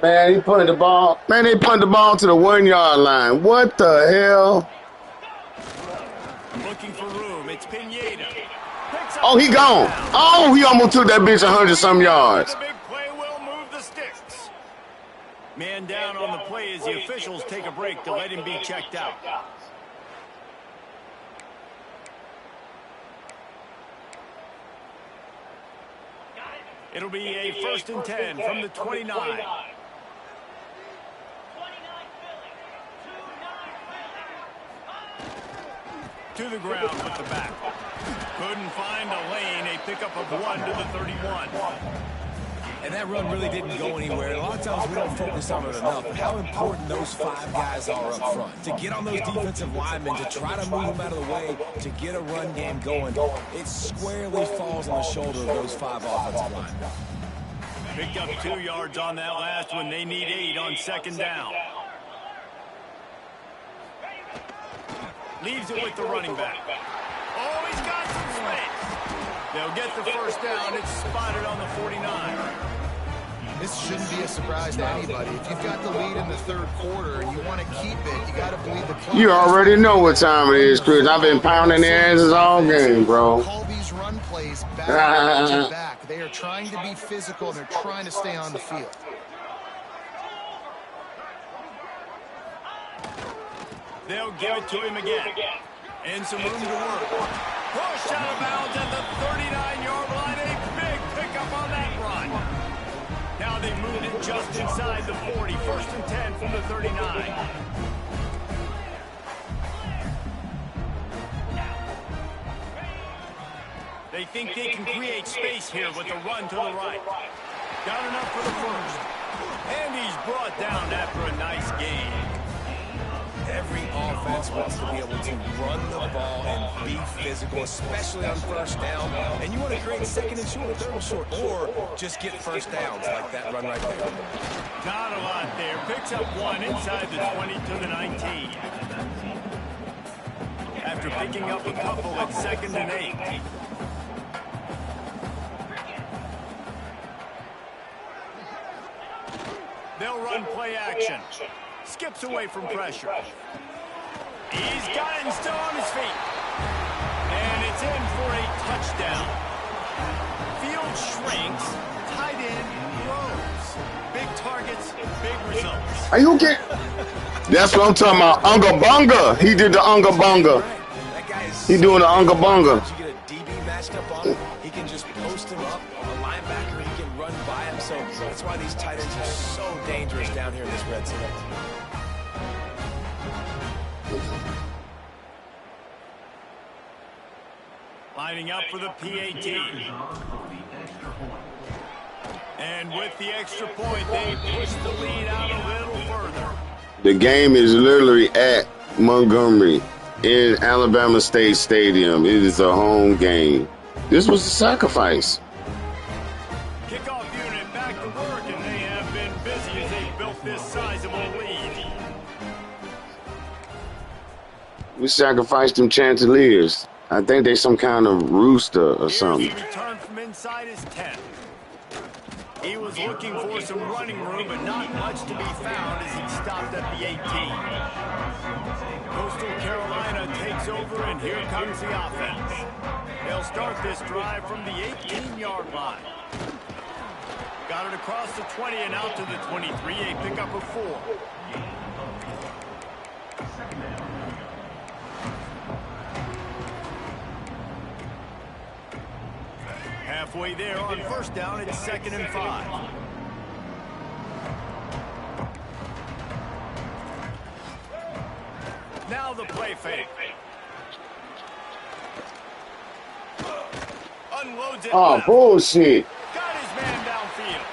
Man, he punted the ball. Man, they punted the ball to the 1-yard line. What the hell? Looking for room. It's Pineda. Oh, he gone. Oh, he almost took that bitch 100-some yards. The big play will move the sticks. Man down on the play as the officials take a break to let him be checked out. It'll be a 1st and 10 from the 29. To the ground with the back. Couldn't find a lane. A pickup of 1 to the 31. And that run really didn't go anywhere. A lot of times we don't focus on it enough, but how important those 5 guys are up front. To get on those defensive linemen, to try to move them out of the way, to get a run game going, it squarely falls on the shoulder of those 5 offensive linemen. Picked up 2 yards on that last one. They need 8 on 2nd down. Leaves it with the running back. Oh, he's got some space. They'll get the 1st down. It's spotted on the 49. This shouldn't be a surprise to anybody. If you've got the lead in the 3rd quarter and you want to keep it, you got to believe the clock. You already know what time it is, Chris. I've been pounding their asses all game, bro. Call these run plays back to back. They are trying to be physical and they're trying to stay on the field. They'll give it to him again. And some room to work. Push out of bounds at the 39-yard line. A big pickup on that run. Now they moved it just inside the 40. 1st and 10 from the 39. They think they can create space here with a run to the right. Got enough for the 1st. And he's brought down after a nice gain. Every offense wants to be able to run the ball and be physical, especially on 1st down. And you want to create 2nd and short, 3rd and short, or just get 1st downs like that run right there. Not a lot there. Picks up 1 inside the 20 to the 19. After picking up a couple at 2nd and 8. They'll run play action. Skips away from pressure. He's got it and still on his feet. And it's in for a touchdown. Field shrinks. Tight end grows. Big targets, big results. Are you okay? That's what I'm talking about. Unga Bunga. He did the Unga Bunga. That guy is He doing the Unga Bunga. You get a DB matched up on him, he can just post him up. A linebacker, he can run by him. So that's why these tight ends are so dangerous down here in this red zone. Lining up for the PAT. And with the extra point, they push the lead out a little further. The game is literally at Montgomery in Alabama State Stadium. It is a home game. This was a sacrifice. Kickoff unit back to work, and they have been busy as they built this sizable lead. We sacrificed them Chanticleers. I think they some kind of rooster or something. Here's the return from inside his 10. He was looking for some running room, but not much to be found as he stopped at the 18. Coastal Carolina takes over, and here comes the offense. They'll start this drive from the 18-yard line. Got it across the 20 and out to the 23, a pickup of 4. Halfway there on 1st down, it's 2nd and 5. Now the play fake. Unloads it. Oh, left. bullshit. Got his man downfield.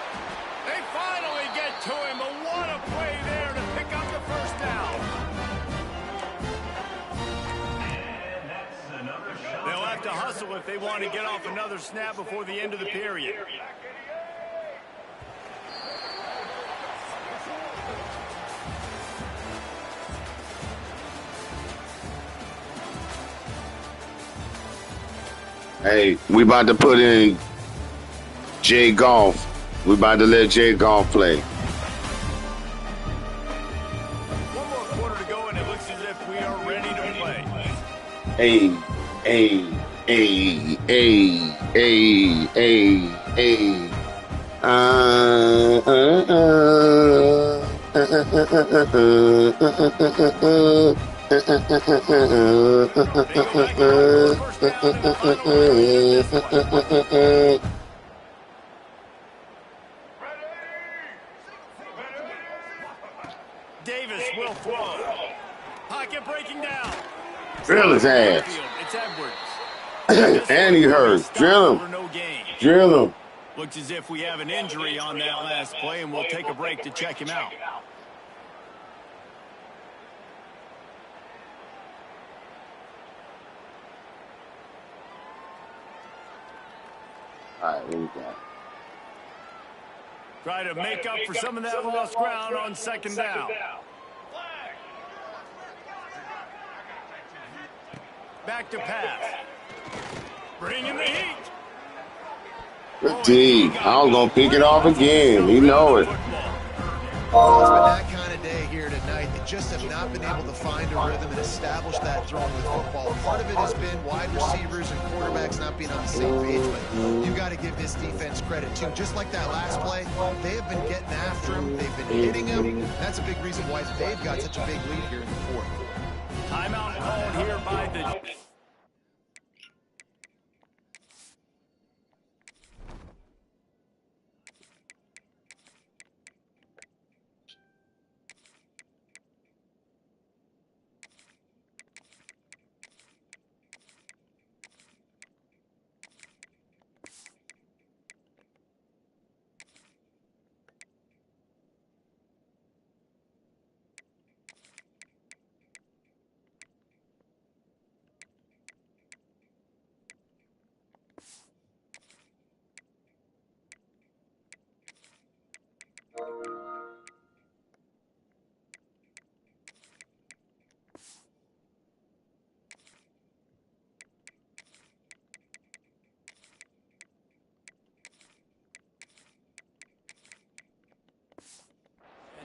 They finally get to him, but what a play there to pick up the 1st down. And that's another shot. They'll have to hustle if they want to get off another snap before the end of the period. Hey, we about to put in Jay Golf. We about to let Jay Golf play. One more quarter to go, and it looks as if we are ready to play. Hey, hey, hey, hey, hey, hey, hey. They go back and run for a first down and finally get this one. Davis will throw. Pocket breaking down. Drill his ass. It's Edwards. And he hurt. Drill him. No gain. Drill him. Looks as if we have an injury on that last play, and we'll take a break to check him out. All right, what we got? Try to make up for some of that lost ground on second down. Back to pass. Bringing the heat. Good D. I was going to pick it off again. You know it. Well, it's been that kind of day here tonight. They just have not been able to find a rhythm and establish that throwing with football. Part of it has been wide receivers and quarterbacks not being on the same page, but you've got to give this defense credit, too. Just like that last play, they have been getting after him. They've been hitting him. That's a big reason why they've got such a big lead here in the fourth. Timeout called here by the...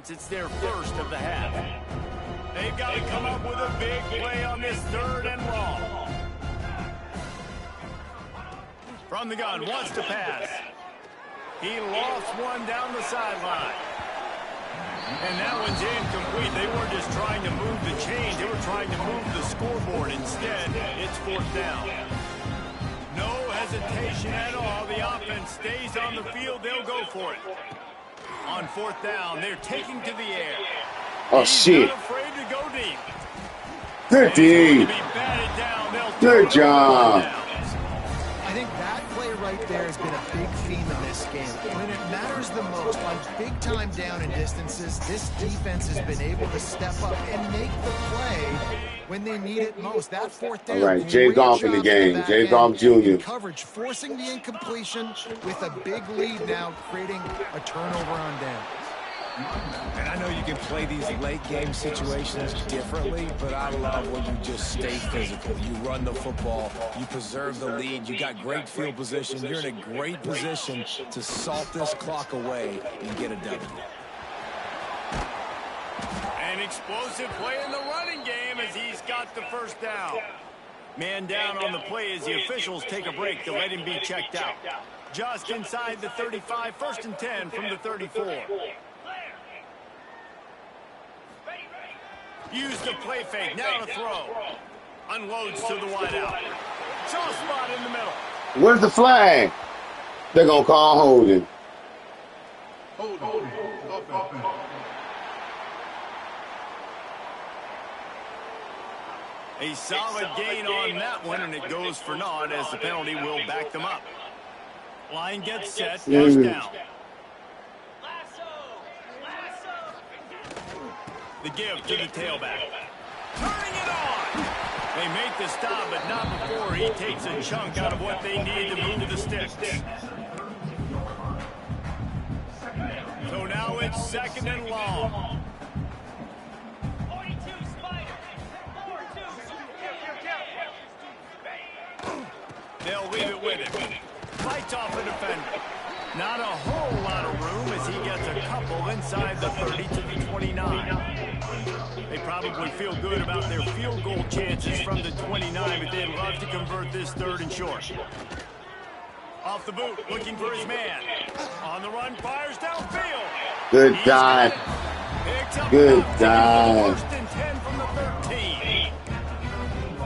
It's their first of the half. They've got to come up with a big play on this third and long. From the gun, wants to pass. He lost one down the sideline. And that one's incomplete. They weren't just trying to move the chains. They were trying to move the scoreboard. Instead, it's fourth down. No hesitation at all. The offense stays on the field. They'll go for it. On fourth down, they're taking to the air. Oh, shit. Not afraid to go deep. Good D. Good job. I think that play right there has been a big theme in this game. When it matters the most, on big-time down and distances, this defense has been able to step up and make the play when they need it most. That fourth down. All right, Jay Golf in the game. Jay Golf Jr. Coverage, forcing the incompletion with a big lead now, creating a turnover on down. And I know you can play these late-game situations differently, but I love when you just stay physical. You run the football, you preserve the lead, you got great field position, you're in a great position to salt this clock away and get a W. An explosive play in the running game as he's got the first down. Man down on the play as the officials take a break to let him be checked out. Just inside the 35, 1st and 10 from the 34. Use the play fake, now to throw. Unloads to the wideout. Soft spot in the middle. Where's the flag? They're going to call holding. A solid gain on that one, and it goes for naught as the penalty will back them up. Line gets set, goes down. The give to the tailback. Turning it on. They make the stop, but not before he takes a chunk out of what they need to move the sticks. So now it's 2nd and long. They'll leave it with him. Fights off a defender. Not a whole lot of room as he gets a couple inside the 30 to the 29. They probably feel good about their field goal chances from the 29, but they'd love to convert this 3rd and short. Off the boot, looking for his man. On the run, fires downfield. Good God. Good God. 1st and 10 from the 13.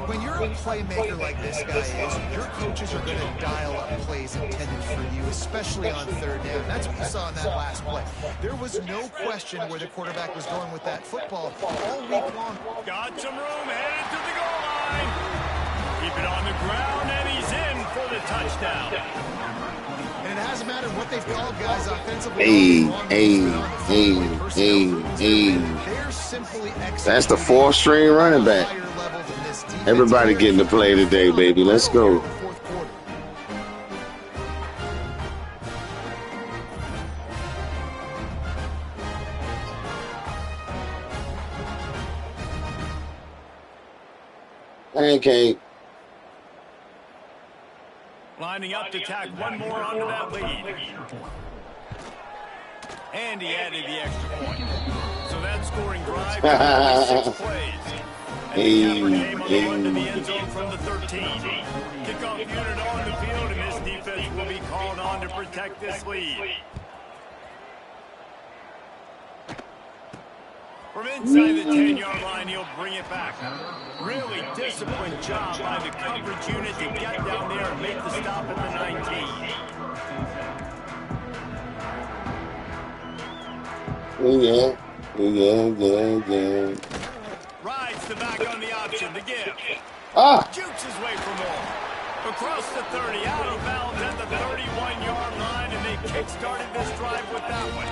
When you're a playmaker like this guy is, your coaches are going to dial up plays intended for you, especially on 3rd down. That's what you saw in that last play. There was no question where the quarterback was going with that football all week long. Got some room, headed to the goal line. Keep it on the ground, and he's in for the touchdown. And it hasn't mattered what they've called guys offensively. They're simply That's the 4th string running back. Everybody getting to play today, baby. Let's go. Pancake. Lining up to tack one more onto that lead. And he added the extra point. So that scoring drive took 6 plays. And the capper came on the run to the end zone from the 13. Kickoff unit on the field, and this defense will be called on to protect this lead. From inside the 10-yard line, he'll bring it back. Really disciplined job by the coverage unit to get down there and make the stop at the 19. Yeah. Rides the back on the option to give. Jukes his way for more. Across the 30, out of bounds at the 31-yard line, and they kick-started this drive with that one.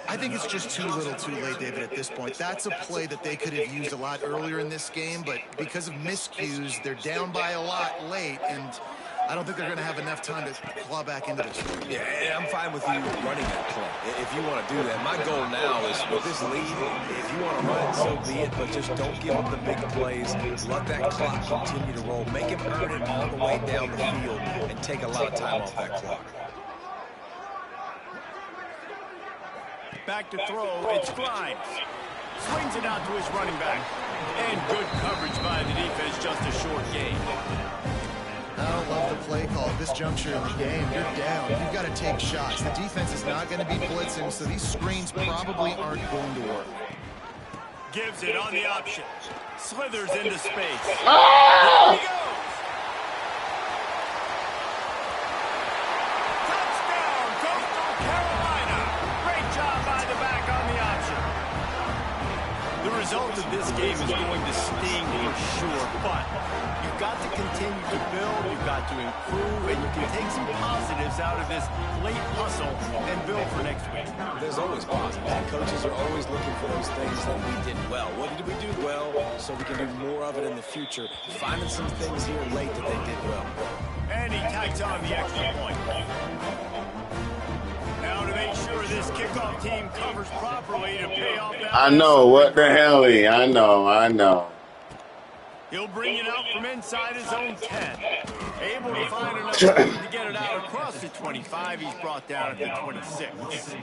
I think it's just too little too late, David, at this point. That's a play that they could have used a lot earlier in this game, but because of miscues, they're down by a lot late, and I don't think they're going to have enough time to claw back into this. Yeah, I'm fine with you running that play if you want to do that. My goal now is with this lead, if you want to run it, so be it, but just don't give up the big plays. Let that clock continue to roll. Make him earn it all the way down the field and take a lot of time off that clock. Back to throw, it's Grimes. Swings it out to his running back. And good coverage by the defense, just a short gain. I don't love the play call at this juncture in the game. You're down. You've got to take shots. The defense is not going to be blitzing, so these screens probably aren't going to work. Gives it on the option. Slithers into space. Ah! There he goes. Touchdown, Coastal Carolina. Great job by the back on the option. The result of this game is going to sting for sure, but you've got to continue to build, you've got to improve, and you can take some positives out of this late hustle and build for next week. There's always positives. Coaches are always looking for those things that we did well. What did we do well so we can do more of it in the future? Finding some things here late that they did well. And he tacks on the extra point. Now to make sure this kickoff team covers properly to pay off that. I know. What the hell? I know. He'll bring it out from inside his own 10. Able to find enough room to get it out across the 25. He's brought down at the 26.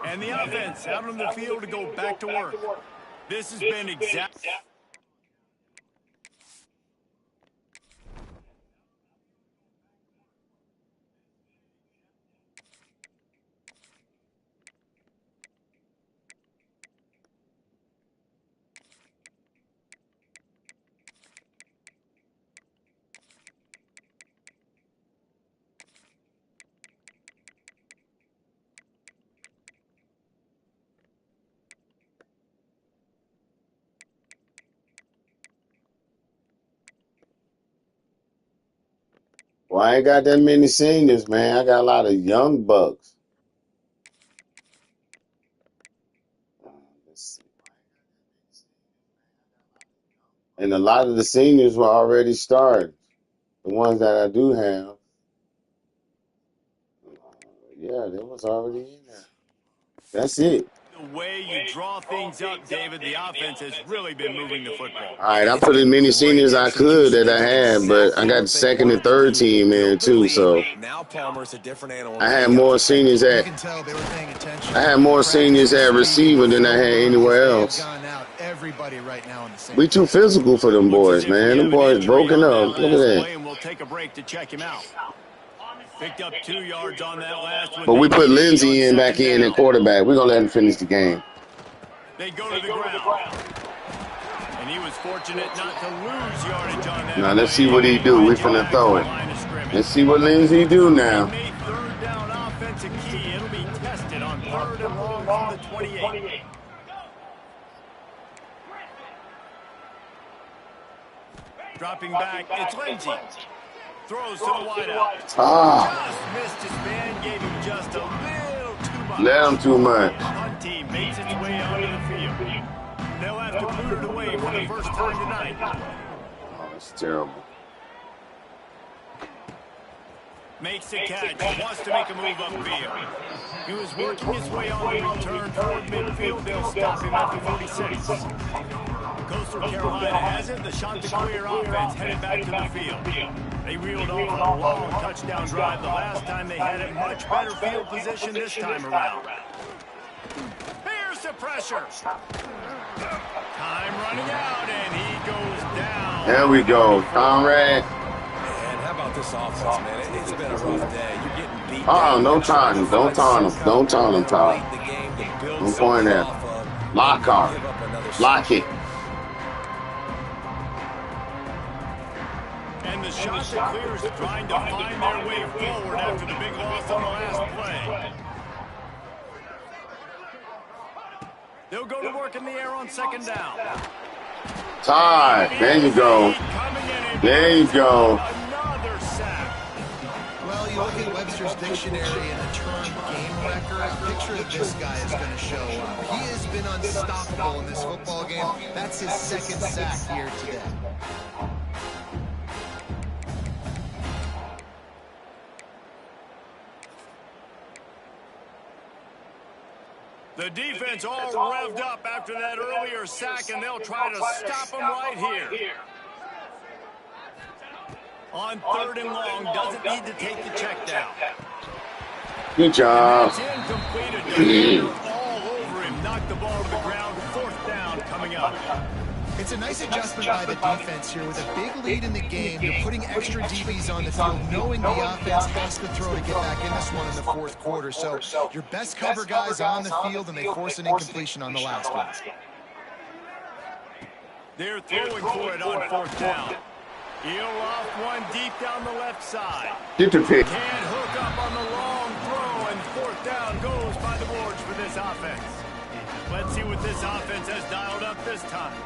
And the offense out on the field to go back to work. This has been exact. Well, I ain't got that many seniors, man. I got a lot of young bucks. Let's see. And a lot of the seniors were already started. The ones that I do have. Yeah, they was already in there. That's it. The way you draw things up, David, the offense has really been moving the football. All right, I put as many seniors I could that I had, but I got the second and third team in too, so Now Palmer's a different animal. I had more seniors You at can tell they were paying attention. I had more seniors at Practice this receiver week than I had anywhere they have else. gone out. Everybody right now on the same We too page. physical for them Looks as boys, if we man. have Them an boys injury broken on up. that Look at last that. play, and we'll take a break to check him out. Picked up 2 yards on that last one. But we They put needed it on Lindsey back second in at down. quarterback. We're gonna let him finish the game. They go to the ground. And he was fortunate not to lose yardage on that. Now let's play. see what he do. We finna throw it. Let's see what Lindsey do now. They made third down offense a key. It'll be tested on 3rd and long from the 28. Dropping back, it's Lindsey. Throws to the wideout. Just missed his man, gave him just a little too much. Let him too much. Punt team makes its way onto the field. They'll have to boot it away for the first time tonight. Oh, that's terrible. Makes the catch, wants to make a move upfield. He was working his way on the return toward midfield. They'll stop him at the 46. Coastal Carolina has it. The Chanticleer offense headed back to the field. They reeled off a long touchdown drive the last time they had it. Much better field position this time around. Here's the pressure. Time running out, and he goes down. There we go, Conrad. And how about this offense, man? It's been a rough day. You're getting beat. Don't taunt him. Don't taunt him. Don't taunt him, Todd. Don't point at him. Lock on. Lock it. And the Chanticleers trying to find their way forward after the big loss on the last play. They'll go to work in the air on second down. Todd, there you go. There you go. Another sack. Well, you look at Webster's dictionary and the term game wrecker, picture of this guy is going to show up. He has been unstoppable in this football game. That's his second sack here today. The defense all revved up after that earlier sack, and they'll try to stop him right here. On 3rd and long, doesn't need to take the check down. Good job. It's incomplete. A defender all over him. Knocked the ball to the ground. 4th down coming up. It's a nice adjustment by the defense here. With a big lead in the game, you're putting extra DBs on the field, knowing the offense has to throw to get back in this one in the 4th quarter. So your best cover guys on the field, and they force an incompletion on the last one. They're throwing for it on 4th down. He'll off one deep down the left side. Get the pick. Can't hook up on the long throw, and 4th down goes by the boards for this offense. Let's see what this offense has dialed up this time.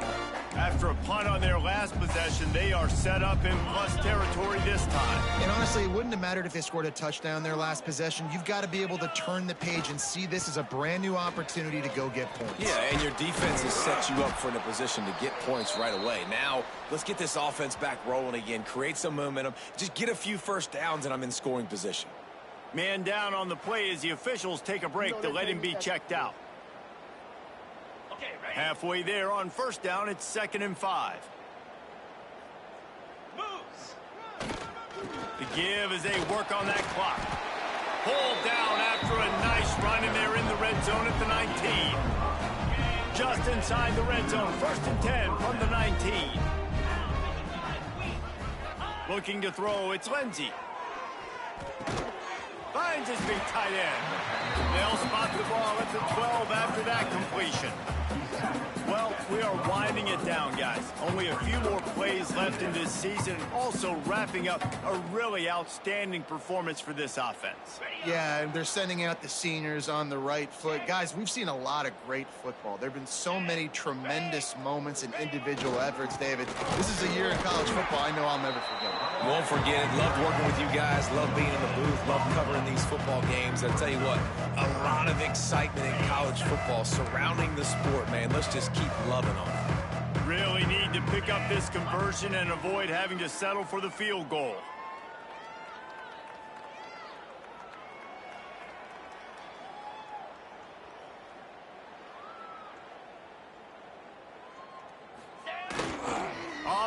After a punt on their last possession, they are set up in plus territory this time. And honestly, it wouldn't have mattered if they scored a touchdown their last possession. You've got to be able to turn the page and see this as a brand new opportunity to go get points. Yeah, and your defense has set you up for in a position to get points right away. Now, let's get this offense back rolling again, create some momentum, just get a few first downs, and I'm in scoring position. Man down on the play as the officials take a break to let him be checked out. Halfway there on 1st down, it's 2nd and 5. The give as they work on that clock. Pulled down after a nice run, and they're in the red zone at the 19. Just inside the red zone, 1st and 10 from the 19. Looking to throw, it's Lindsey. Finds his big tight end. They'll spot the ball at the 12 after that completion. Well, we are winding it down, guys. Only a few more plays left in this season. Also wrapping up a really outstanding performance for this offense. Yeah, and they're sending out the seniors on the right foot. Guys, we've seen a lot of great football. There have been so many tremendous moments and individual efforts, David. This is a year in college football I know I'll never forget. Won't forget it. Loved working with you guys. Loved being in the booth. Loved covering these football games. I'll tell you what, a lot of excitement in college football surrounding the sport, man. Let's just keep loving on it. Really need to pick up this conversion and avoid having to settle for the field goal.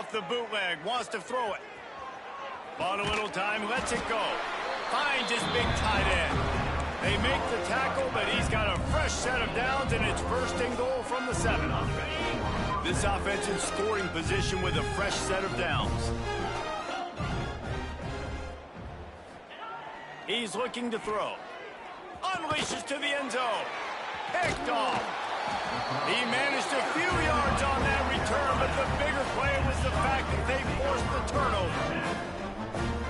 off the bootleg, wants to throw it. Bought a little time, lets it go. Finds his big tight end. They make the tackle, but he's got a fresh set of downs, and it's first and goal from the 7. This offense in scoring position with a fresh set of downs. He's looking to throw. Unleashes to the end zone. Picked off. He managed a few yards on that return, but the bigger play was the fact that they forced the turnover.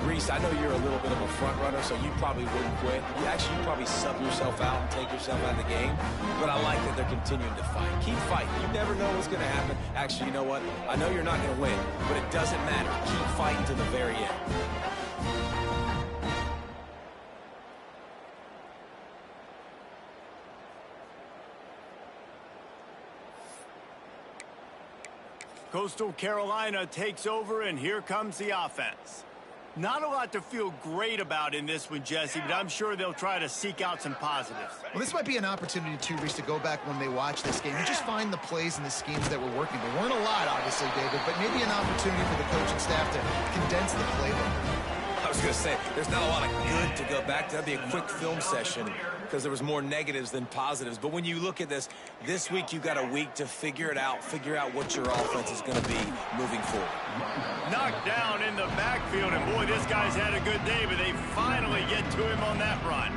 Reese, I know you're a little bit of a front runner, so you probably wouldn't quit. You probably sub yourself out and take yourself out of the game. But I like that they're continuing to fight. Keep fighting. You never know what's going to happen. Actually, you know what? I know you're not going to win, but it doesn't matter. Keep fighting to the very end. Coastal Carolina takes over, and here comes the offense. Not a lot to feel great about in this one, Jesse, but I'm sure they'll try to seek out some positives. Well, this might be an opportunity, too, Reese, to go back when they watch this game and just find the plays and the schemes that were working. There weren't a lot, obviously, David, but maybe an opportunity for the coaching staff to condense the playbook. I was going to say, there's not a lot of good to go back to. That'd be a quick film session because there was more negatives than positives. But when you look at this week you've got a week to figure it out, figure out what your offense is going to be moving forward. Knocked down in the backfield, and boy, this guy's had a good day, but they finally get to him on that run.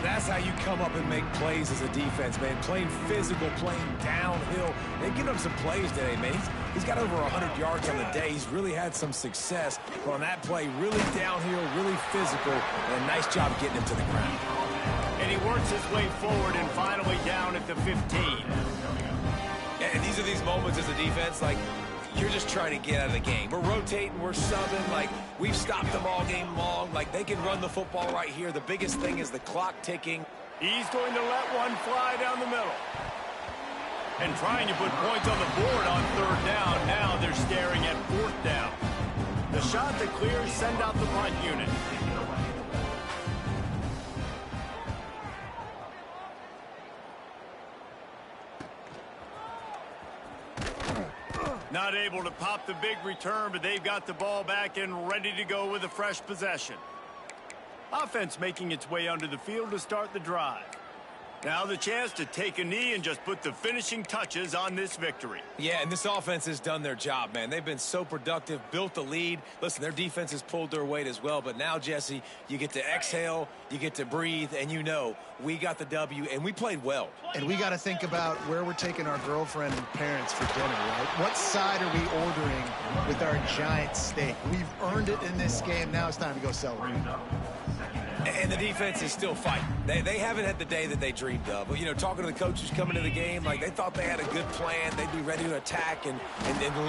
That's how you come up and make plays as a defense, man. Playing physical, playing downhill. They've given up some plays today, man. He's got over 100 yards on the day. He's really had some success. But on that play, really downhill, really physical, and a nice job getting him to the ground. And he works his way forward and finally down at the 15. And these are these moments as a defense, like, you're just trying to get out of the game. We're rotating, we're subbing, like, we've stopped them all game long. Like, they can run the football right here. The biggest thing is the clock ticking. He's going to let one fly down the middle. And trying to put points on the board on 3rd down. Now they're staring at 4th down. The shot that clears, send out the punt unit. Not able to pop the big return, but they've got the ball back and ready to go with a fresh possession. Offense making its way onto the field to start the drive. Now the chance to take a knee and just put the finishing touches on this victory. Yeah, and this offense has done their job, man. They've been so productive, built the lead. Listen, their defense has pulled their weight as well. But now, Jesse, you get to exhale, you get to breathe, and you know we got the W, and we played well. And we got to think about where we're taking our girlfriend and parents for dinner, right? What side are we ordering with our giant steak? We've earned it in this game. Now it's time to go celebrate. And the defense is still fighting. They haven't had the day that they dreamed of. But, you know, talking to the coaches coming to the game, like, they thought they had a good plan. They'd be ready to attack and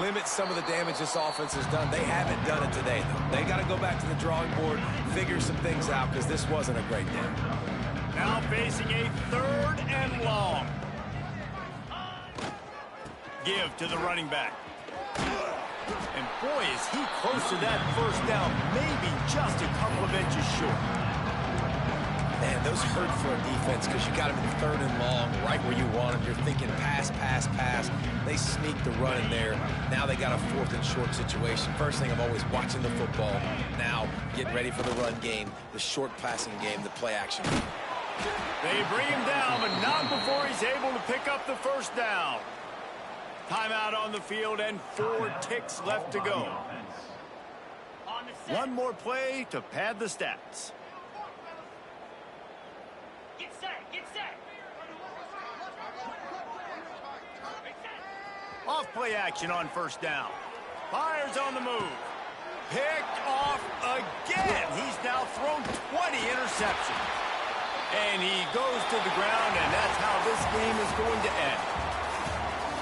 limit some of the damage this offense has done. They haven't done it today, though. They got to go back to the drawing board, figure some things out, because this wasn't a great day. Now facing a 3rd and long. Give to the running back. And boy, is he close to that 1st down, maybe just a couple of inches short. Man, those hurt for a defense because you got him in 3rd and long, right where you want him. You're thinking pass, pass, pass. They sneak the run in there. Now they got a 4th and short situation. First thing, I'm always watching the football. Now getting ready for the run game, the short passing game, the play action. They bring him down, but not before he's able to pick up the 1st down. Timeout on the field and 4 ticks left to go. One more play to pad the stats. Get set, get set. Off play action on 1st down. Fires on the move. Picked off again. He's now thrown 20 interceptions. And he goes to the ground, and that's how this game is going to end.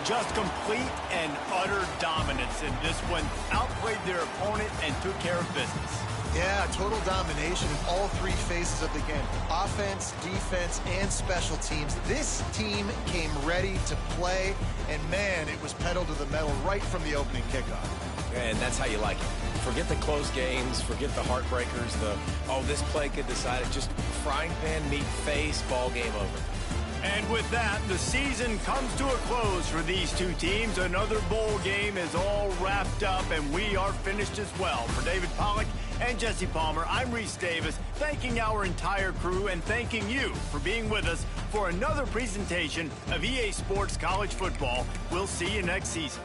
Just complete and utter dominance in this one. Outplayed their opponent and took care of business. Yeah, total domination in all 3 phases of the game. Offense, defense, and special teams. This team came ready to play, and man, it was pedal to the metal right from the opening kickoff. And that's how you like it. Forget the close games, forget the heartbreakers, this play could decide it. Just frying pan, meat, face, ball game over. And with that, the season comes to a close for these two teams. Another bowl game is all wrapped up, and we are finished as well. For David Pollack and Jesse Palmer, I'm Reese Davis, thanking our entire crew and thanking you for being with us for another presentation of EA Sports College Football. We'll see you next season.